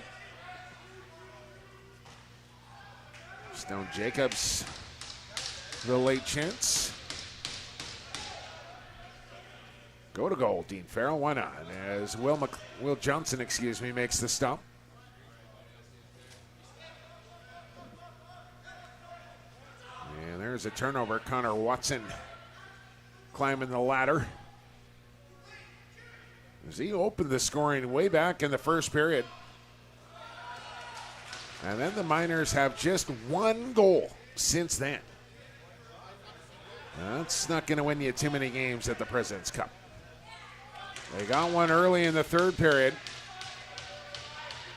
Stone Jacobs, the late chance. Go to goal, Dean Farrell. Why not? As Will Johnson, makes the stop. And there's a turnover. Connor Watson climbing the ladder. As he opened the scoring way back in the first period. And then the Miners have just 1 goal since then. That's not going to win you too many games at the President's Cup. They got one early in the third period.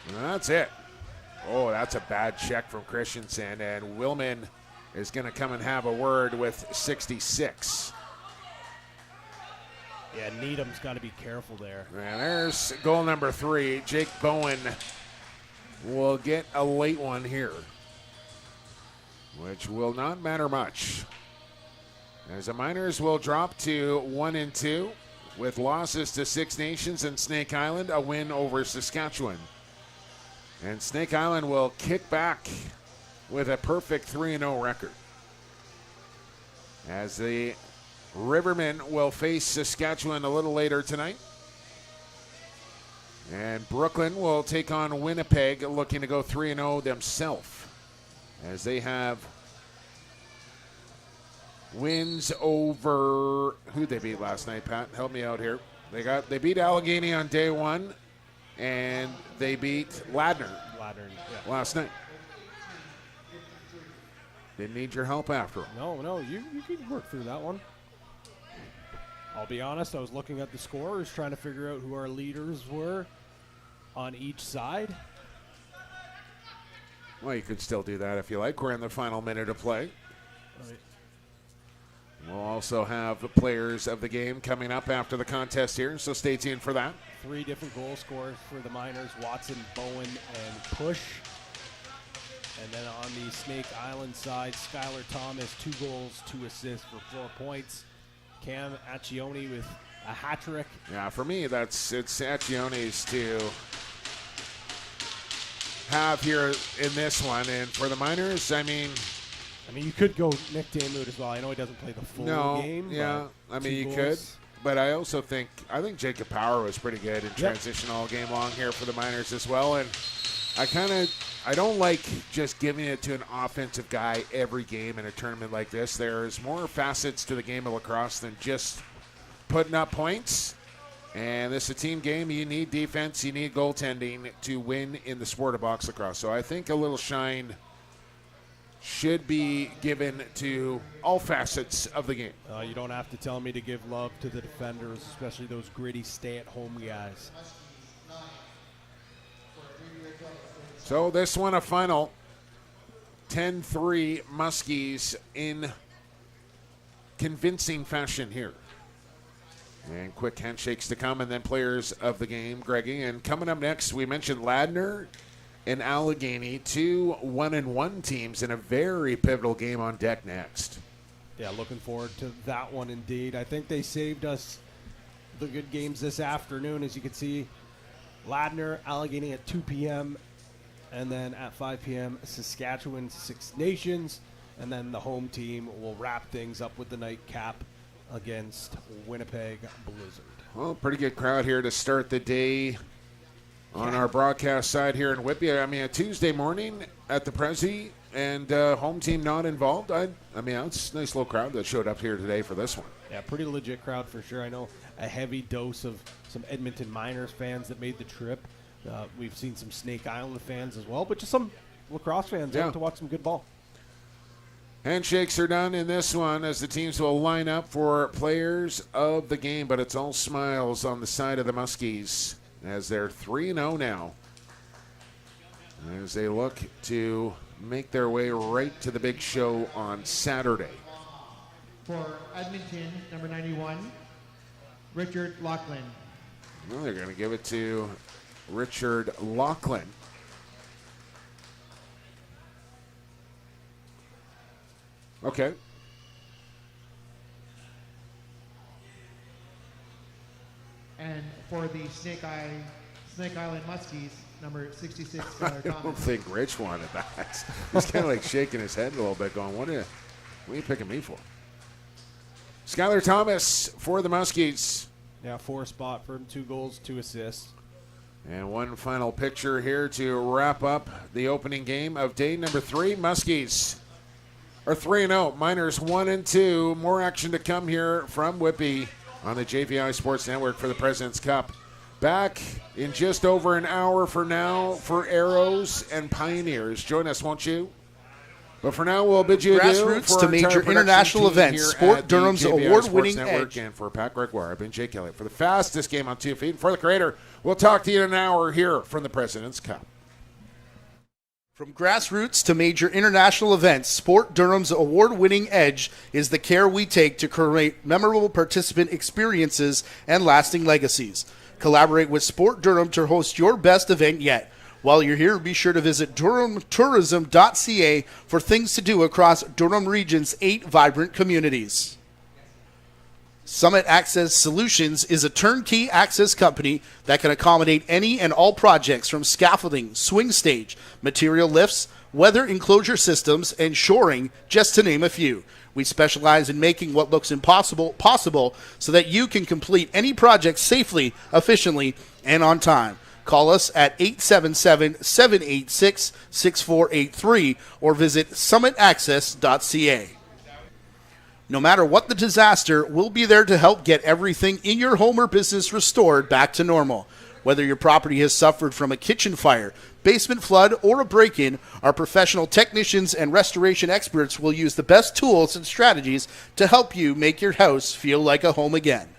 And that's it. Oh, that's a bad check from Christensen. And Willman is going to come and have a word with 66. Yeah, Needham's got to be careful there. And there's goal number 3. Jake Bowen will get a late one here, which will not matter much. As the Miners will drop to 1-2 with losses to Six Nations and Snake Island, a win over Saskatchewan. And Snake Island will kick back with a perfect 3-0 record. As the Rivermen will face Saskatchewan a little later tonight. And Brooklyn will take on Winnipeg, looking to go 3-0 themselves. As they have wins over, who'd they beat last night, Pat? Help me out here. They beat Allegheny on day one, and they beat Ladner last night. Didn't need your help after all. No, you can work through that one. I'll be honest, I was looking at the scores, trying to figure out who our leaders were on each side. Well, you could still do that if you like. We're in the final minute of play. Right. We'll also have the players of the game coming up after the contest here, so stay tuned for that. 3 different goal scorers for the Miners, Watson, Bowen, and Push. And then on the Snake Island side, Skylar Thomas, 2 goals, 2 assists for 4 points. Cam Accioni with a hat trick. Yeah, for me, it's Accioni's to have here in this one. And for the Miners, I mean, you could go Nick Damoud as well. I know he doesn't play the full game. Yeah, I mean, you could. But I also think Jacob Power was pretty good in transition all game long here for the Miners as well. And I don't like just giving it to an offensive guy every game in a tournament like this. There's more facets to the game of lacrosse than just putting up points. And this is a team game. You need defense. You need goaltending to win in the sport of box lacrosse. So I think a little shine should be given to all facets of the game. You don't have to tell me to give love to the defenders, especially those gritty stay-at-home guys. So this one a final 10-3 Muskies in convincing fashion here. And quick handshakes to come, and then players of the game, Greggy. And coming up next, we mentioned Ladner and Allegheny, 2 1-1 teams in a very pivotal game on deck next. Yeah, looking forward to that one indeed. I think they saved us the good games this afternoon. As you can see, Ladner, Allegheny at 2 p.m., and then at 5 p.m., Saskatchewan Six Nations. And then the home team will wrap things up with the nightcap against Winnipeg Blizzard. Well, pretty good crowd here to start the day on our broadcast side here in Whitby. I mean, a Tuesday morning at the Prezi and home team not involved. I mean, it's a nice little crowd that showed up here today for this one. Yeah, pretty legit crowd for sure. I know a heavy dose of some Edmonton Miners fans that made the trip. We've seen some Snake Island fans as well, but just some lacrosse fans out to watch some good ball. Handshakes are done in this one as the teams will line up for players of the game, but it's all smiles on the side of the Muskies as they're 3-0 now as they look to make their way right to the big show on Saturday. For Edmonton, number 91, Richard Laughlin. Well, they're going to give it to Richard Laughlin. Okay. And for the Snake Island Muskies, number 66, Skylar I don't Thomas. think Rich wanted that. He's kind of like shaking his head a little bit going, what are you picking me for? Skylar Thomas for the Muskies. Yeah, 4 spot for him, 2 goals, 2 assists. And one final picture here to wrap up the opening game of day number 3. Muskies are 3-0. Miners 1-2. More action to come here from Whitby on the JVI Sports Network for the President's Cup. Back in just over an hour for now for Arrows and Pioneers. Join us, won't you? But for now, we'll bid you adieu. Grassroots to major international events. Sport Durham's award-winning edge. And for Pat Gregoire, I've been Jake Elliott. For the fastest game on 2 feet, for the creator, we'll talk to you in an hour here from the President's Cup. From grassroots to major international events, Sport Durham's award-winning edge is the care we take to create memorable participant experiences and lasting legacies. Collaborate with Sport Durham to host your best event yet. While you're here, be sure to visit durhamtourism.ca for things to do across Durham Region's 8 vibrant communities. Summit Access Solutions is a turnkey access company that can accommodate any and all projects from scaffolding, swing stage, material lifts, weather enclosure systems, and shoring, just to name a few. We specialize in making what looks impossible possible so that you can complete any project safely, efficiently, and on time. Call us at 877-786-6483 or visit summitaccess.ca. No matter what the disaster, we'll be there to help get everything in your home or business restored back to normal. Whether your property has suffered from a kitchen fire, basement flood, or a break-in, our professional technicians and restoration experts will use the best tools and strategies to help you make your house feel like a home again.